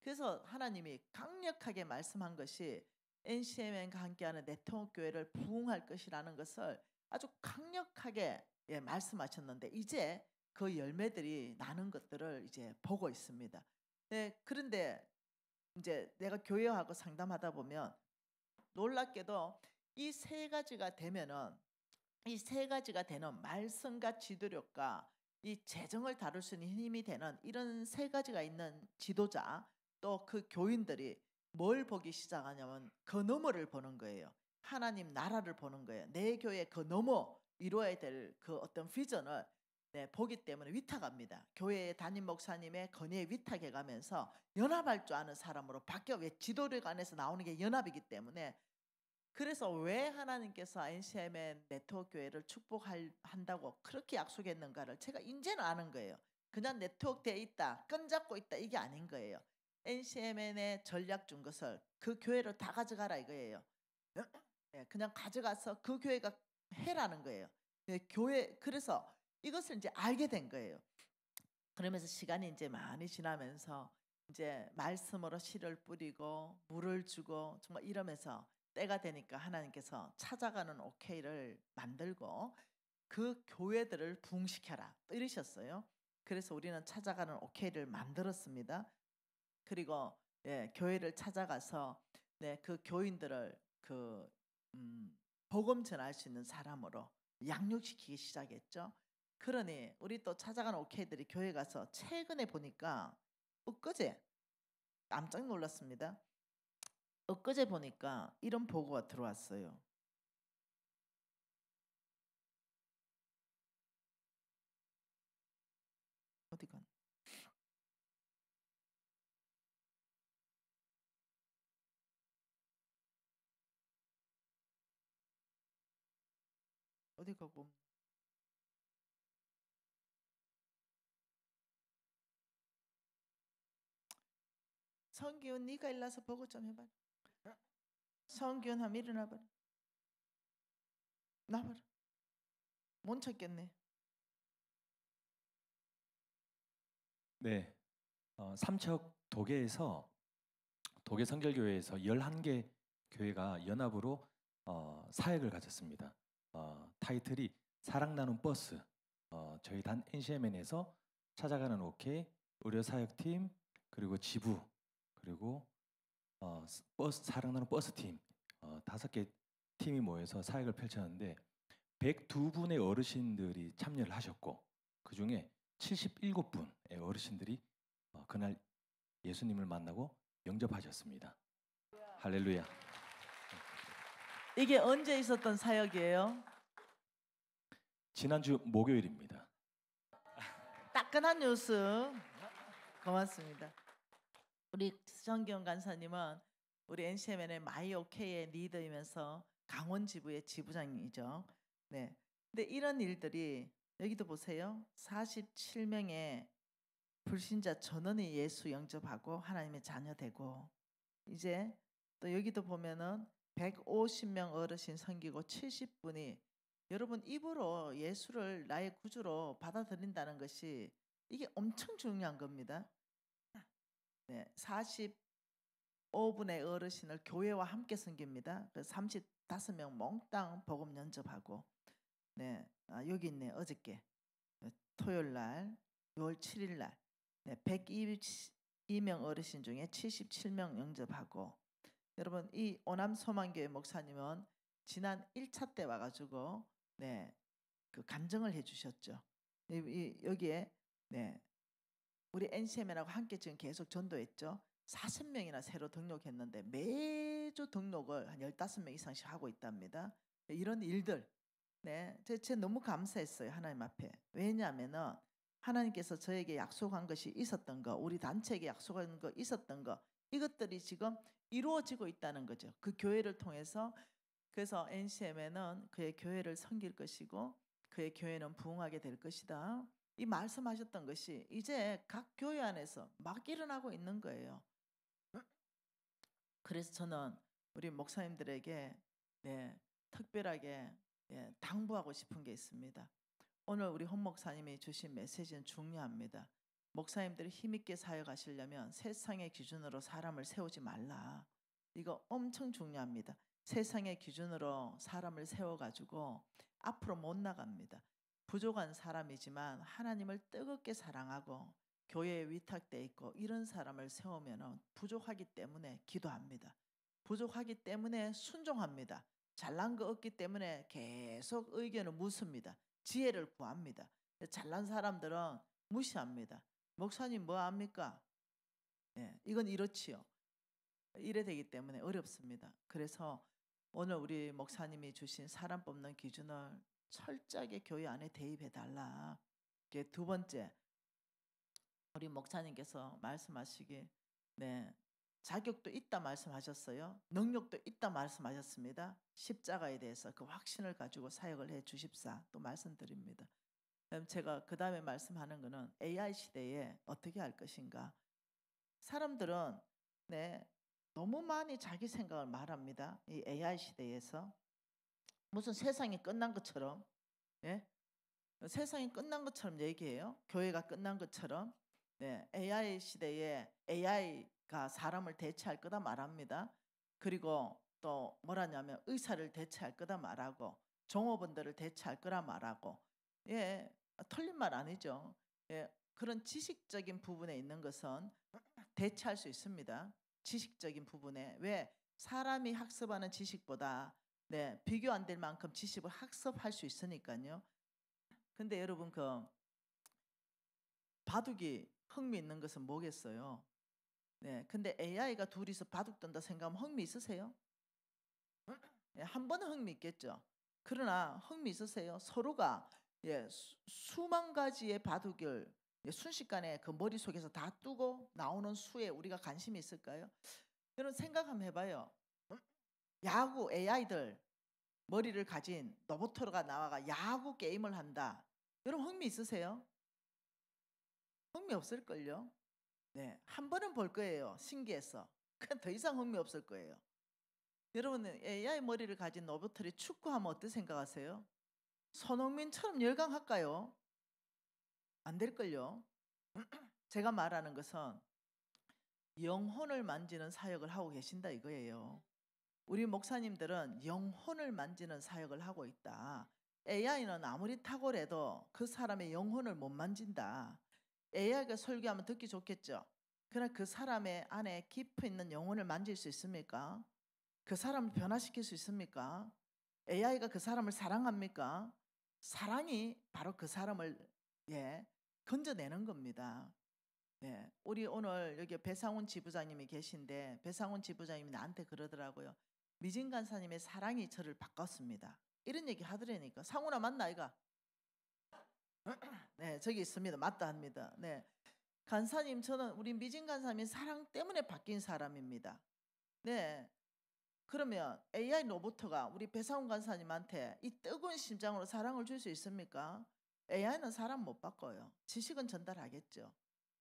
그래서 하나님이 강력하게 말씀한 것이 NCMN과 함께하는 네트워크 교회를 부흥할 것이라는 것을 아주 강력하게 말씀하셨는데, 이제 그 열매들이 나는 것들을 이제 보고 있습니다. 네, 그런데 이제 내가 교회하고 상담하다 보면 놀랍게도 이 세 가지가 되면은, 이 세 가지가 되는 말씀과 지도력과 이 재정을 다룰 수 있는 힘이 되는 이런 세 가지가 있는 지도자, 또 그 교인들이 뭘 보기 시작하냐면 그 너머를 보는 거예요. 하나님 나라를 보는 거예요. 내 교회 그 너머 이루어야 될 그 어떤 비전을 보기 때문에 위탁합니다. 교회 담임 목사님의 건의에 위탁해 가면서 연합할 줄 아는 사람으로 바뀌어. 왜 지도력 안에서 나오는 게 연합이기 때문에. 그래서 왜 하나님께서 NCM의 네트워크 교회를 축복한다고 그렇게 약속했는가를 제가 이제는 아는 거예요. 그냥 네트워크 돼 있다, 끈잡고 있다, 이게 아닌 거예요. NCM의 전략 준 것을 그 교회로 다 가져가라 이거예요. 그냥 가져가서 그 교회가 해라는 거예요. 교회, 그래서 이것을 이제 알게 된 거예요. 그러면서 시간이 이제 많이 지나면서 이제 말씀으로 씨를 뿌리고 물을 주고 정말 이러면서 때가 되니까 하나님께서 찾아가는 오케이를 만들고 그 교회들을 부흥시켜라 이러셨어요. 그래서 우리는 찾아가는 오케이를 만들었습니다. 그리고 교회를 찾아가서 그 교인들을 복음 전할 수 있는 사람으로 양육시키기 시작했죠. 그러니 우리 또 찾아가는 오케이들이 교회 가서 최근에 보니까 엊그제 깜짝 놀랐습니다. 엊그제 보니까 이런 보고가 들어왔어요. 어디가? 어디가 뭐? 성기훈 네가 일어나서 보고 좀 해봐. 성기훈 한번 일어나봐. 나봐라. 못 찾겠네. 네, 삼척 도계에서 도계 성결교회에서 11개 교회가 연합으로 사역을 가졌습니다. 타이틀이 사랑 나눔 버스. 저희 단 NCMN에서 찾아가는 오케이, 의료 사역팀, 그리고 지부, 그리고 사랑 나눔 버스 팀 5개 팀이 모여서 사역을 펼쳤는데 102분의 어르신들이 참여를 하셨고 그 중에 77분의 어르신들이 그날 예수님을 만나고 영접하셨습니다. 할렐루야. 이게 언제 있었던 사역이에요? 지난주 목요일입니다. 따끈한 뉴스. 고맙습니다. 우리 정기영 간사님은 우리 NCMN의 마이오케이의 리더이면서 강원 지부의 지부장이죠. 네. 근데 이런 일들이 여기도 보세요. 47명의 불신자 전원이 예수 영접하고 하나님의 자녀 되고, 이제 또 여기도 보면은 150명 어르신 섬기고 70분이 여러분 입으로 예수를 나의 구주로 받아들인다는 것이 이게 엄청 중요한 겁니다. 네, 45분의 어르신을 교회와 함께 섬깁니다. 35명 몽땅 복음 연접하고, 네, 여기 있네. 어저께 토요일 날 6월 7일 날 122명 어르신 중에 77명 영접하고, 여러분 이 오남소망교회 목사님은 지난 1차 때 와가지고 그 간증을 해주셨죠. 여기에 우리 NCMN하고 함께 지금 계속 전도했죠. 40명이나 새로 등록했는데 매주 등록을 한 15명 이상씩 하고 있답니다. 이런 일들 제가 너무 감사했어요. 하나님 앞에. 왜냐하면은 하나님께서 저에게 약속한 것이 있었던 거, 우리 단체에게 약속한 거 있었던 거, 이것들이 지금 이루어지고 있다는 거죠. 그 교회를 통해서. 그래서 NCMN은 그의 교회를 섬길 것이고 그의 교회는 부흥하게 될 것이다. 이 말씀하셨던 것이 이제 각 교회 안에서 막 일어나고 있는 거예요. 그래서 저는 우리 목사님들에게 특별하게 당부하고 싶은 게 있습니다. 오늘 우리 홍 목사님이 주신 메시지는 중요합니다. 목사님들이 힘있게 사역하시려면 세상의 기준으로 사람을 세우지 말라. 이거 엄청 중요합니다. 세상의 기준으로 사람을 세워가지고 앞으로 못 나갑니다. 부족한 사람이지만 하나님을 뜨겁게 사랑하고 교회에 위탁돼 있고 이런 사람을 세우면 부족하기 때문에 기도합니다. 부족하기 때문에 순종합니다. 잘난 거 없기 때문에 계속 의견을 묻습니다. 지혜를 구합니다. 잘난 사람들은 무시합니다. 목사님 뭐 합니까? 이건 이렇지요. 이래 되기 때문에 어렵습니다. 그래서 오늘 우리 목사님이 주신 사람 뽑는 기준을 철저하게 교회 안에 대입해달라. 두 번째, 우리 목사님께서 말씀하시기 자격도 있다 말씀하셨어요. 능력도 있다 말씀하셨습니다. 십자가에 대해서 그 확신을 가지고 사역을 해 주십사 또 말씀드립니다. 그럼 제가 그 다음에 말씀하는 거는 AI 시대에 어떻게 할 것인가. 사람들은 너무 많이 자기 생각을 말합니다. 이 AI 시대에서 무슨 세상이 끝난 것처럼 세상이 끝난 것처럼 얘기해요. 교회가 끝난 것처럼. AI 시대에 AI가 사람을 대체할 거다 말합니다. 그리고 또 뭐라냐면 의사를 대체할 거다 말하고 종업원들을 대체할 거라 말하고 틀린 말 아니죠. 그런 지식적인 부분에 있는 것은 대체할 수 있습니다. 지식적인 부분에. 왜? 사람이 학습하는 지식보다 비교 안 될 만큼 지식을 학습할 수 있으니까요. 근데 여러분 그 바둑이 흥미 있는 것은 뭐겠어요? 근데 AI가 둘이서 바둑 둔다 생각하면 흥미 있으세요? 한 번은 흥미 있겠죠. 그러나 흥미 있으세요? 서로가 수만 가지의 바둑을 순식간에 그 머릿속에서 다 뜨고 나오는 수에 우리가 관심이 있을까요? 여러분 생각 한번 해봐요. 야구 AI들 머리를 가진 로봇가 나와가 야구 게임을 한다. 여러분 흥미 있으세요? 흥미 없을걸요? 한 번은 볼 거예요. 신기해서. 그냥 더 이상 흥미 없을 거예요. 여러분은 AI 머리를 가진 로봇들이 축구하면 어떻게 생각하세요? 손흥민처럼 열광할까요? 안 될걸요? 제가 말하는 것은 영혼을 만지는 사역을 하고 계신다 이거예요. 우리 목사님들은 영혼을 만지는 사역을 하고 있다. AI는 아무리 탁월해도 그 사람의 영혼을 못 만진다. AI가 설교하면 듣기 좋겠죠. 그러나 그 사람의 안에 깊이 있는 영혼을 만질 수 있습니까? 그 사람을 변화시킬 수 있습니까? AI가 그 사람을 사랑합니까? 사랑이 바로 그 사람을 건져내는 겁니다. 네, 우리 오늘 여기 배상훈 지부장님이 계신데 배상훈 지부장님이 나한테 그러더라고요. 미진 간사님의 사랑이 저를 바꿨습니다. 이런 얘기 하더라니까. 상훈아 맞나 이가? 네, 저기 있습니다. 맞다 합니다. 네, 간사님 저는 우리 미진 간사님의 사랑 때문에 바뀐 사람입니다. 네, 그러면 AI 로봇가 우리 배상훈 간사님한테 이 뜨거운 심장으로 사랑을 줄 수 있습니까? AI는 사람 못 바꿔요. 지식은 전달하겠죠.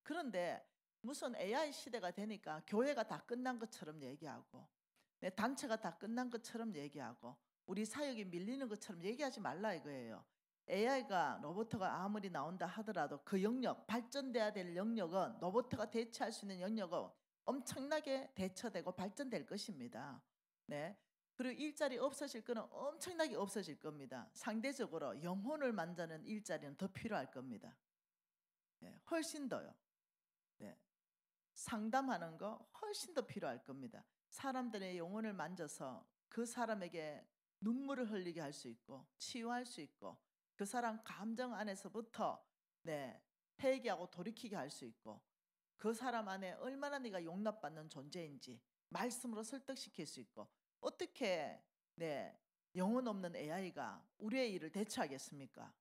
그런데 무슨 AI 시대가 되니까 교회가 다 끝난 것처럼 얘기하고 단체가 다 끝난 것처럼 얘기하고 우리 사역이 밀리는 것처럼 얘기하지 말라 이거예요. AI가 로봇가 아무리 나온다 하더라도 그 영역, 발전돼야 될 영역은 로봇가 대체할 수 있는 영역은 엄청나게 대처되고 발전될 것입니다. 네. 그리고 일자리 없어질 거는 엄청나게 없어질 겁니다. 상대적으로 영혼을 만드는 일자리는 더 필요할 겁니다. 네, 훨씬 더요. 네. 상담하는 거 훨씬 더 필요할 겁니다. 사람들의 영혼을 만져서 그 사람에게 눈물을 흘리게 할 수 있고 치유할 수 있고 그 사람 감정 안에서부터 회개하고 돌이키게 할 수 있고 그 사람 안에 얼마나 네가 용납받는 존재인지 말씀으로 설득시킬 수 있고 어떻게 영혼 없는 AI가 우리의 일을 대체하겠습니까?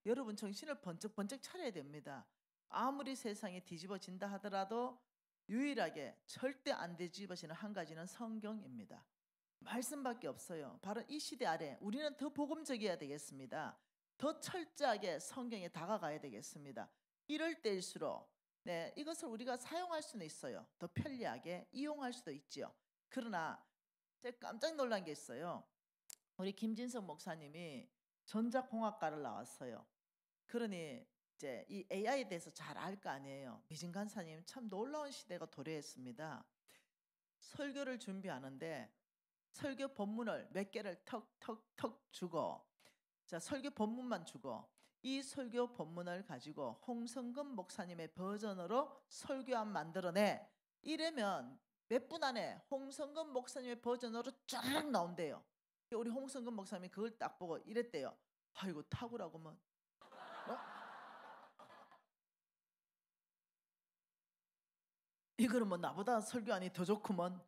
여러분 정신을 번쩍번쩍 차려야 됩니다. 아무리 세상이 뒤집어진다 하더라도 유일하게 절대 안 뒤집어지는 한 가지는 성경입니다. 말씀밖에 없어요. 바로 이 시대 아래 우리는 더 복음적이어야 되겠습니다. 더 철저하게 성경에 다가가야 되겠습니다. 이럴 때일수록 이것을 우리가 사용할 수는 있어요. 더 편리하게 이용할 수도 있지요. 그러나 제가 깜짝 놀란 게 있어요. 우리 김진석 목사님이 전자공학과를 나왔어요. 그러니 이제 이 AI에 대해서 잘 알 거 아니에요. 미진 간사님 참 놀라운 시대가 도래했습니다. 설교를 준비하는데 설교 본문을 몇 개를 턱턱턱 주고 자 설교 본문만 주고 이 설교 본문을 가지고 홍성근 목사님의 버전으로 설교안 만들어내 이러면 몇 분 안에 홍성근 목사님의 버전으로 쫙 나온대요. 우리 홍성근 목사님이 그걸 딱 보고 이랬대요. 아이고 탁구라고만 이거는 뭐 나보다 설교안이 더 좋구먼.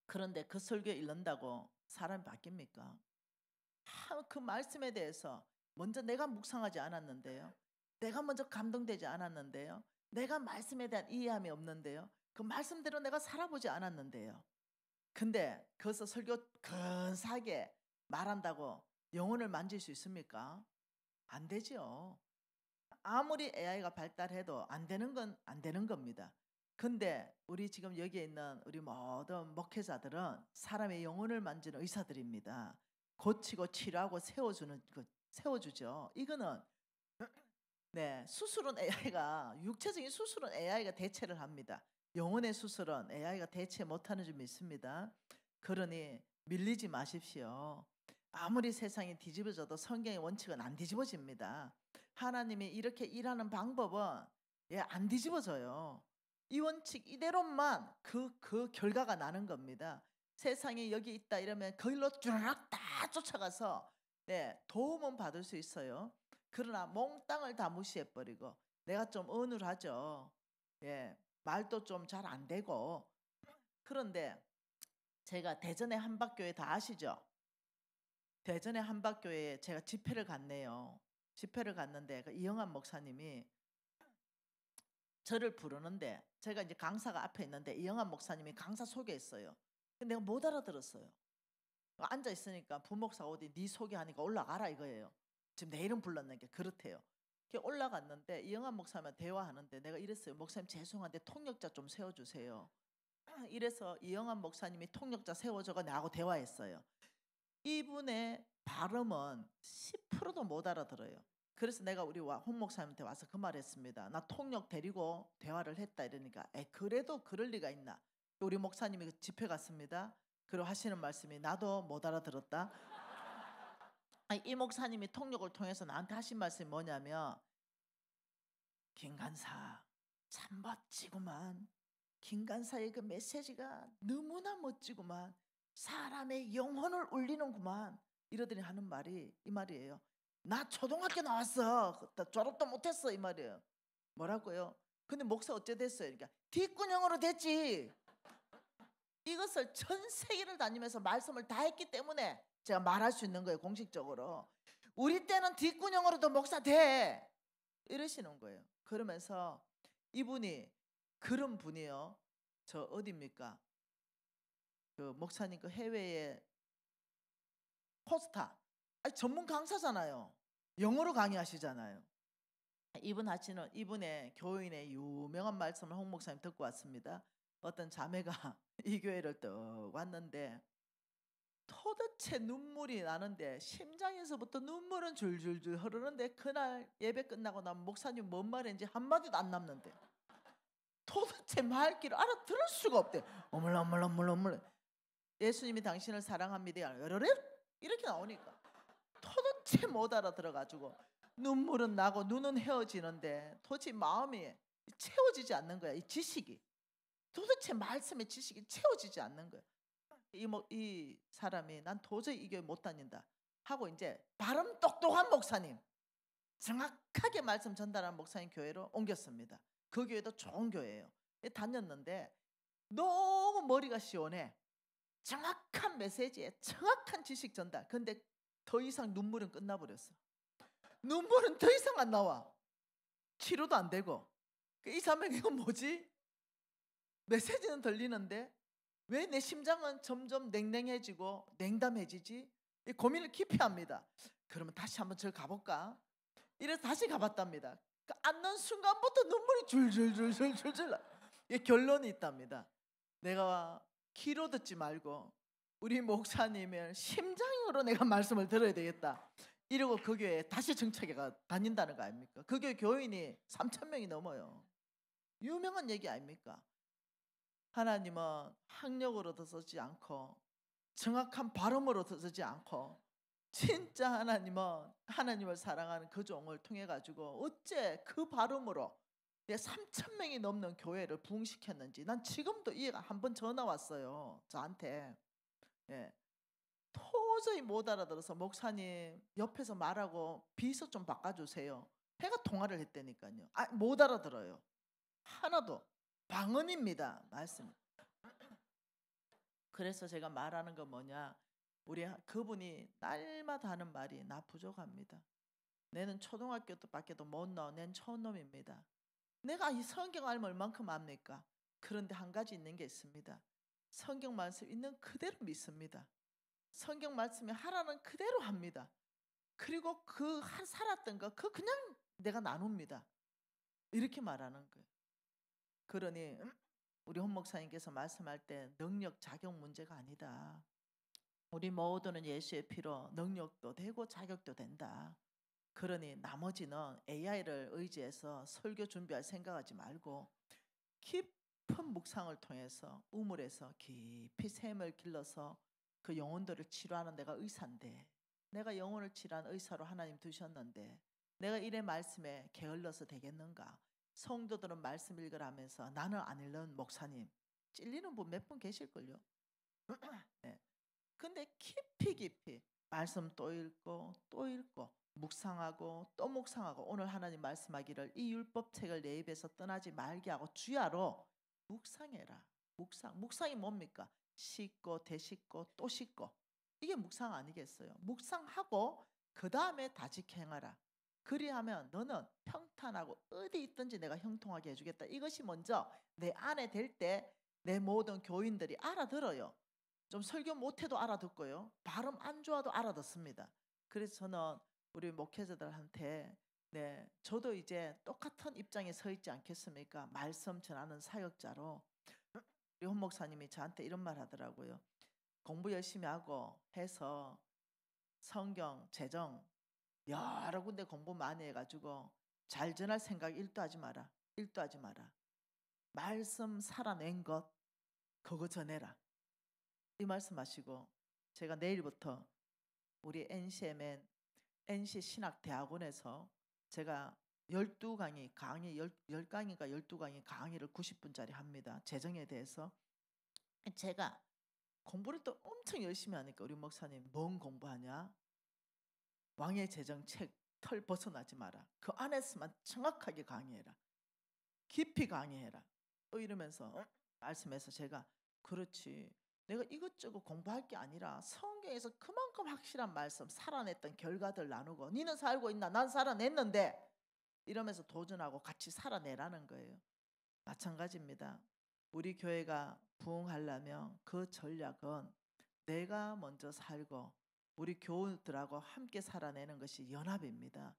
그런데 그 설교에 읽는다고 사람이 바뀝니까? 그 말씀에 대해서 먼저 내가 묵상하지 않았는데요. 내가 먼저 감동되지 않았는데요. 내가 말씀에 대한 이해함이 없는데요. 그 말씀대로 내가 살아보지 않았는데요. 근데 거기서 설교 근사하게 말한다고 영혼을 만질 수 있습니까? 안 되죠. 아무리 AI가 발달해도 안 되는 건 안 되는 겁니다. 근데 우리 지금 여기에 있는 우리 모든 목회자들은 사람의 영혼을 만지는 의사들입니다. 고치고 치료하고 세워주죠. 이거는 수술은 AI가 육체적인 수술은 AI가 대체를 합니다. 영혼의 수술은 AI가 대체 못하는 줄 믿습니다. 그러니 밀리지 마십시오. 아무리 세상이 뒤집어져도 성경의 원칙은 안 뒤집어집니다. 하나님이 이렇게 일하는 방법은 안 뒤집어져요. 이 원칙 이대로만 그 결과가 나는 겁니다. 세상에 여기 있다 이러면 거기로 쭈르륵 다 쫓아가서 도움은 받을 수 있어요. 그러나 몽땅을 다 무시해버리고 내가 좀 어눌하죠. 말도 좀 잘 안 되고. 그런데 제가 대전의 한박교회 다 아시죠? 대전의 한박교회에 제가 집회를 갔네요. 집회를 갔는데 그 이영환 목사님이 저를 부르는데 제가 이제 강사가 앞에 있는데 이영환 목사님이 강사 소개했어요. 근데 내가 못 알아들었어요. 앉아 있으니까 부목사가 어디 네 소개하니까 올라가라 이거예요. 지금 내 이름 불렀는 게 그렇대요. 올라갔는데 이영환 목사님과 대화하는데 내가 이랬어요. 목사님 죄송한데 통역자 좀 세워주세요. 이래서 이영환 목사님이 통역자 세워줘가 나하고 대화했어요. 이분의 발음은 10%도 못 알아들어요. 그래서 내가 우리 홍 목사님한테 와서 그 말했습니다. 나 통역 데리고 대화를 했다 이러니까 그래도 그럴 리가 있나. 우리 목사님이 집회 갔습니다. 그리고 하시는 말씀이 나도 못 알아들었다. 이 목사님이 통역을 통해서 나한테 하신 말씀이 뭐냐면 김간사 참 멋지구만. 김간사의 그 메시지가 너무나 멋지구만. 사람의 영혼을 울리는구만. 이러더니 하는 말이 이 말이에요. 나 초등학교 나왔어. 나 졸업도 못했어. 이 말이에요. 뭐라고요? 근데 목사 어째 됐어요? 그러니까 뒷구녕으로 됐지. 이것을 전 세계를 다니면서 말씀을 다 했기 때문에 제가 말할 수 있는 거예요. 공식적으로. 우리 때는 뒷구녕으로도 목사 돼. 이러시는 거예요. 그러면서 이분이 그런 분이요. 저 어디입니까? 그 목사님 그 해외에 포스타. 아니, 전문 강사잖아요. 영어로 강의하시잖아요. 이분의 교인의 유명한 말씀을 홍 목사님 듣고 왔습니다. 어떤 자매가 이 교회를 또 왔는데 도대체 눈물이 나는데 심장에서부터 눈물은 줄줄줄 흐르는데 그날 예배 끝나고 나면 목사님 뭔 말인지 한마디도 안 남는데 도대체 말귀를 알아들을 수가 없대. 어물렁어물렁어물렁 예수님이 당신을 사랑합니다. 이렇게 나오니까 도대체 못 알아들어가지고 눈물은 나고 눈은 헤어지는데 도대체 마음이 채워지지 않는 거야. 이 지식이 도대체 말씀의 지식이 채워지지 않는 거야. 이 사람이 난 도저히 이 교회 못 다닌다 하고 이제 발음 똑똑한 목사님, 정확하게 말씀 전달하는 목사님 교회로 옮겼습니다. 그 교회도 좋은 교회예요. 다녔는데 너무 머리가 시원해. 정확한 메시지에 정확한 지식 전달. 근데 더 이상 눈물은 끝나버렸어. 눈물은 더 이상 안 나와. 치료도 안 되고. 이 사람에게 이건 뭐지? 메시지는 들리는데 왜 내 심장은 점점 냉랭해지고 냉담해지지? 이 고민을 깊이 합니다. 그러면 다시 한번 저 가볼까? 이래서 다시 가봤답니다. 그 앉는 순간부터 눈물이 줄줄줄줄줄줄. 이 결론이 있답니다. 내가 귀로 듣지 말고 우리 목사님의 심장으로 내가 말씀을 들어야 되겠다. 이러고 그 교회에 다시 정착해가 다닌다는 거 아닙니까? 그 교회 교인이 3,000명이 넘어요. 유명한 얘기 아닙니까? 하나님은 학력으로도 쓰지 않고 정확한 발음으로도 쓰지 않고 진짜 하나님은 하나님을 사랑하는 그 종을 통해 가지고 어째 그 발음으로 3,000명이 넘는 교회를 부흥시켰는지 난 지금도 이해가. 한 번 전화 왔어요 저한테. 예. 도저히 못 알아들어서 목사님 옆에서 말하고 비서 좀 바꿔주세요. 해가 통화를 했다니까요. 못 알아들어요. 하나도. 방언입니다 말씀. 그래서 제가 말하는 건 뭐냐, 우리 그분이 날마다 하는 말이 나 부족합니다. 내는 초등학교도 밖에도 못 나온 낸 촌놈입니다. 내가 이 성경 알면 얼만큼 압니까? 그런데 한 가지 있는 게 있습니다. 성경 말씀 있는 그대로 믿습니다. 성경 말씀이 하라는 그대로 합니다. 그리고 그 살았던 거 그냥 내가 나눕니다. 이렇게 말하는 거예요. 그러니 우리 홍 목사님께서 말씀할 때 능력 자격 문제가 아니다. 우리 모두는 예수의 피로 능력도 되고 자격도 된다. 그러니 나머지는 AI를 의지해서 설교 준비할 생각하지 말고 깊은 묵상을 통해서 우물에서 깊이 샘을 길러서 그 영혼들을 치료하는 내가 의사인데, 내가 영혼을 치료하는 의사로 하나님 두셨는데 내가 이래 말씀에 게을러서 되겠는가? 성도들은 말씀 읽으라면서 나는 안 읽는 목사님 찔리는 분 몇 분 계실걸요. 네. 근데 깊이 말씀 또 읽고 또 읽고 묵상하고 또 묵상하고 오늘 하나님 말씀하기를 이 율법책을 내 입에서 떠나지 말게 하고 주야로 묵상해라. 묵상이 뭡니까? 씻고 되씻고 또 씻고. 이게 묵상 아니겠어요? 묵상하고 그 다음에 다직 행하라. 그리하면 너는 평탄하고 어디 있든지 내가 형통하게 해주겠다. 이것이 먼저 내 안에 될 때 내 모든 교인들이 알아들어요. 좀 설교 못해도 알아듣고요. 발음 안 좋아도 알아듣습니다. 그래서 저는 우리 목회자들한테 저도 이제 똑같은 입장에 서 있지 않겠습니까? 말씀 전하는 사역자로. 우리 홍 목사님이 저한테 이런 말 하더라고요. 공부 열심히 하고 해서 성경, 재정 여러 군데 공부 많이 해가지고 잘 전할 생각 1도 하지 마라. 1도 하지 마라. 말씀 살아낸 것 그거 전해라. 이 말씀하시고 제가 내일부터 우리 NCMN NC 신학대학원에서 제가 강의 10강인가 12강의 강의를 90분짜리 합니다. 재정에 대해서. 제가 공부를 또 엄청 열심히 하니까 우리 목사님 뭔 공부하냐? 왕의 재정책 털 벗어나지 마라. 그 안에서만 정확하게 강의해라. 깊이 강의해라. 또 이러면서 말씀해서 제가 그렇지. 내가 이것저것 공부할 게 아니라 성경에서 그만큼 확실한 말씀 살아냈던 결과들 나누고 니는 살고 있나? 난 살아냈는데 이러면서 도전하고 같이 살아내라는 거예요. 마찬가지입니다. 우리 교회가 부흥하려면 그 전략은 내가 먼저 살고 우리 교우들하고 함께 살아내는 것이 연합입니다.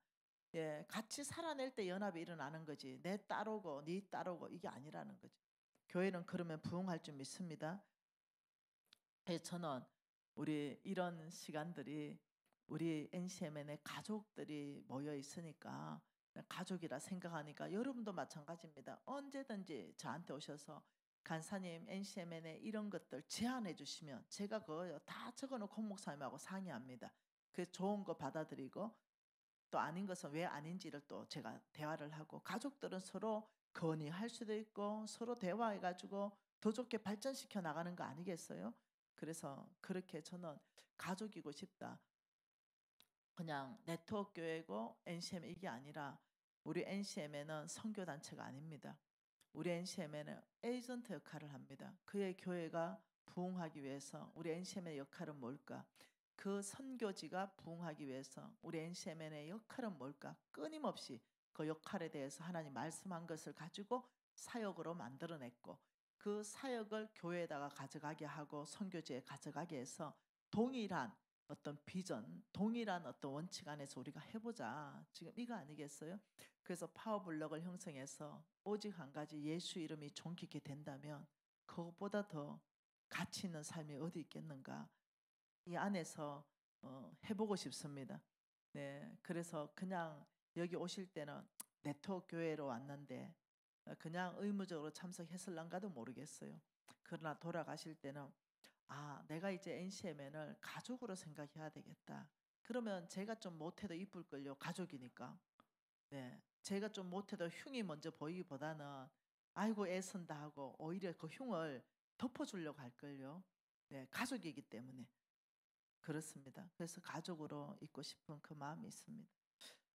예, 같이 살아낼 때 연합이 일어나는 거지. 내 따르고 네 따르고 이게 아니라는 거죠. 교회는 그러면 부흥할 줄 믿습니다. 그래서 저는 우리 이런 시간들이 우리 NCMN의 가족들이 모여 있으니까 가족이라 생각하니까 여러분도 마찬가지입니다. 언제든지 저한테 오셔서 간사님 NCMN의 이런 것들 제안해 주시면 제가 그거 다 적어놓고 목사님하고 상의합니다. 그 좋은 거 받아들이고 또 아닌 것은 왜 아닌지를 또 제가 대화를 하고 가족들은 서로 건의할 수도 있고 서로 대화해가지고 더 좋게 발전시켜 나가는 거 아니겠어요? 그래서 그렇게 저는 가족이고 싶다. 그냥 네트워크 교회고 NCM 이게 아니라 우리 NCM에는 선교 단체가 아닙니다. 우리 NCM에는 에이전트 역할을 합니다. 그의 교회가 부흥하기 위해서 우리 NCM의 역할은 뭘까? 그 선교지가 부흥하기 위해서 우리 NCM의 역할은 뭘까? 끊임없이 그 역할에 대해서 하나님 말씀한 것을 가지고 사역으로 만들어냈고 그 사역을 교회에다가 가져가게 하고 선교지에 가져가게 해서 동일한 어떤 비전, 동일한 어떤 원칙 안에서 우리가 해보자. 지금 이거 아니겠어요? 그래서 파워블럭을 형성해서 오직 한 가지 예수 이름이 존귀케 된다면 그것보다 더 가치 있는 삶이 어디 있겠는가? 이 안에서 해보고 싶습니다. 네, 그래서 그냥 여기 오실 때는 네트워크 교회로 왔는데 그냥 의무적으로 참석했을란가도 모르겠어요. 그러나 돌아가실 때는 내가 이제 NCMN을 가족으로 생각해야 되겠다. 그러면 제가 좀 못해도 이쁠걸요. 가족이니까. 네, 제가 좀 못해도 흉이 먼저 보이기보다는 아이고 애쓴다 하고 오히려 그 흉을 덮어주려고 할걸요. 네, 가족이기 때문에. 그렇습니다. 그래서 가족으로 있고 싶은 그 마음이 있습니다.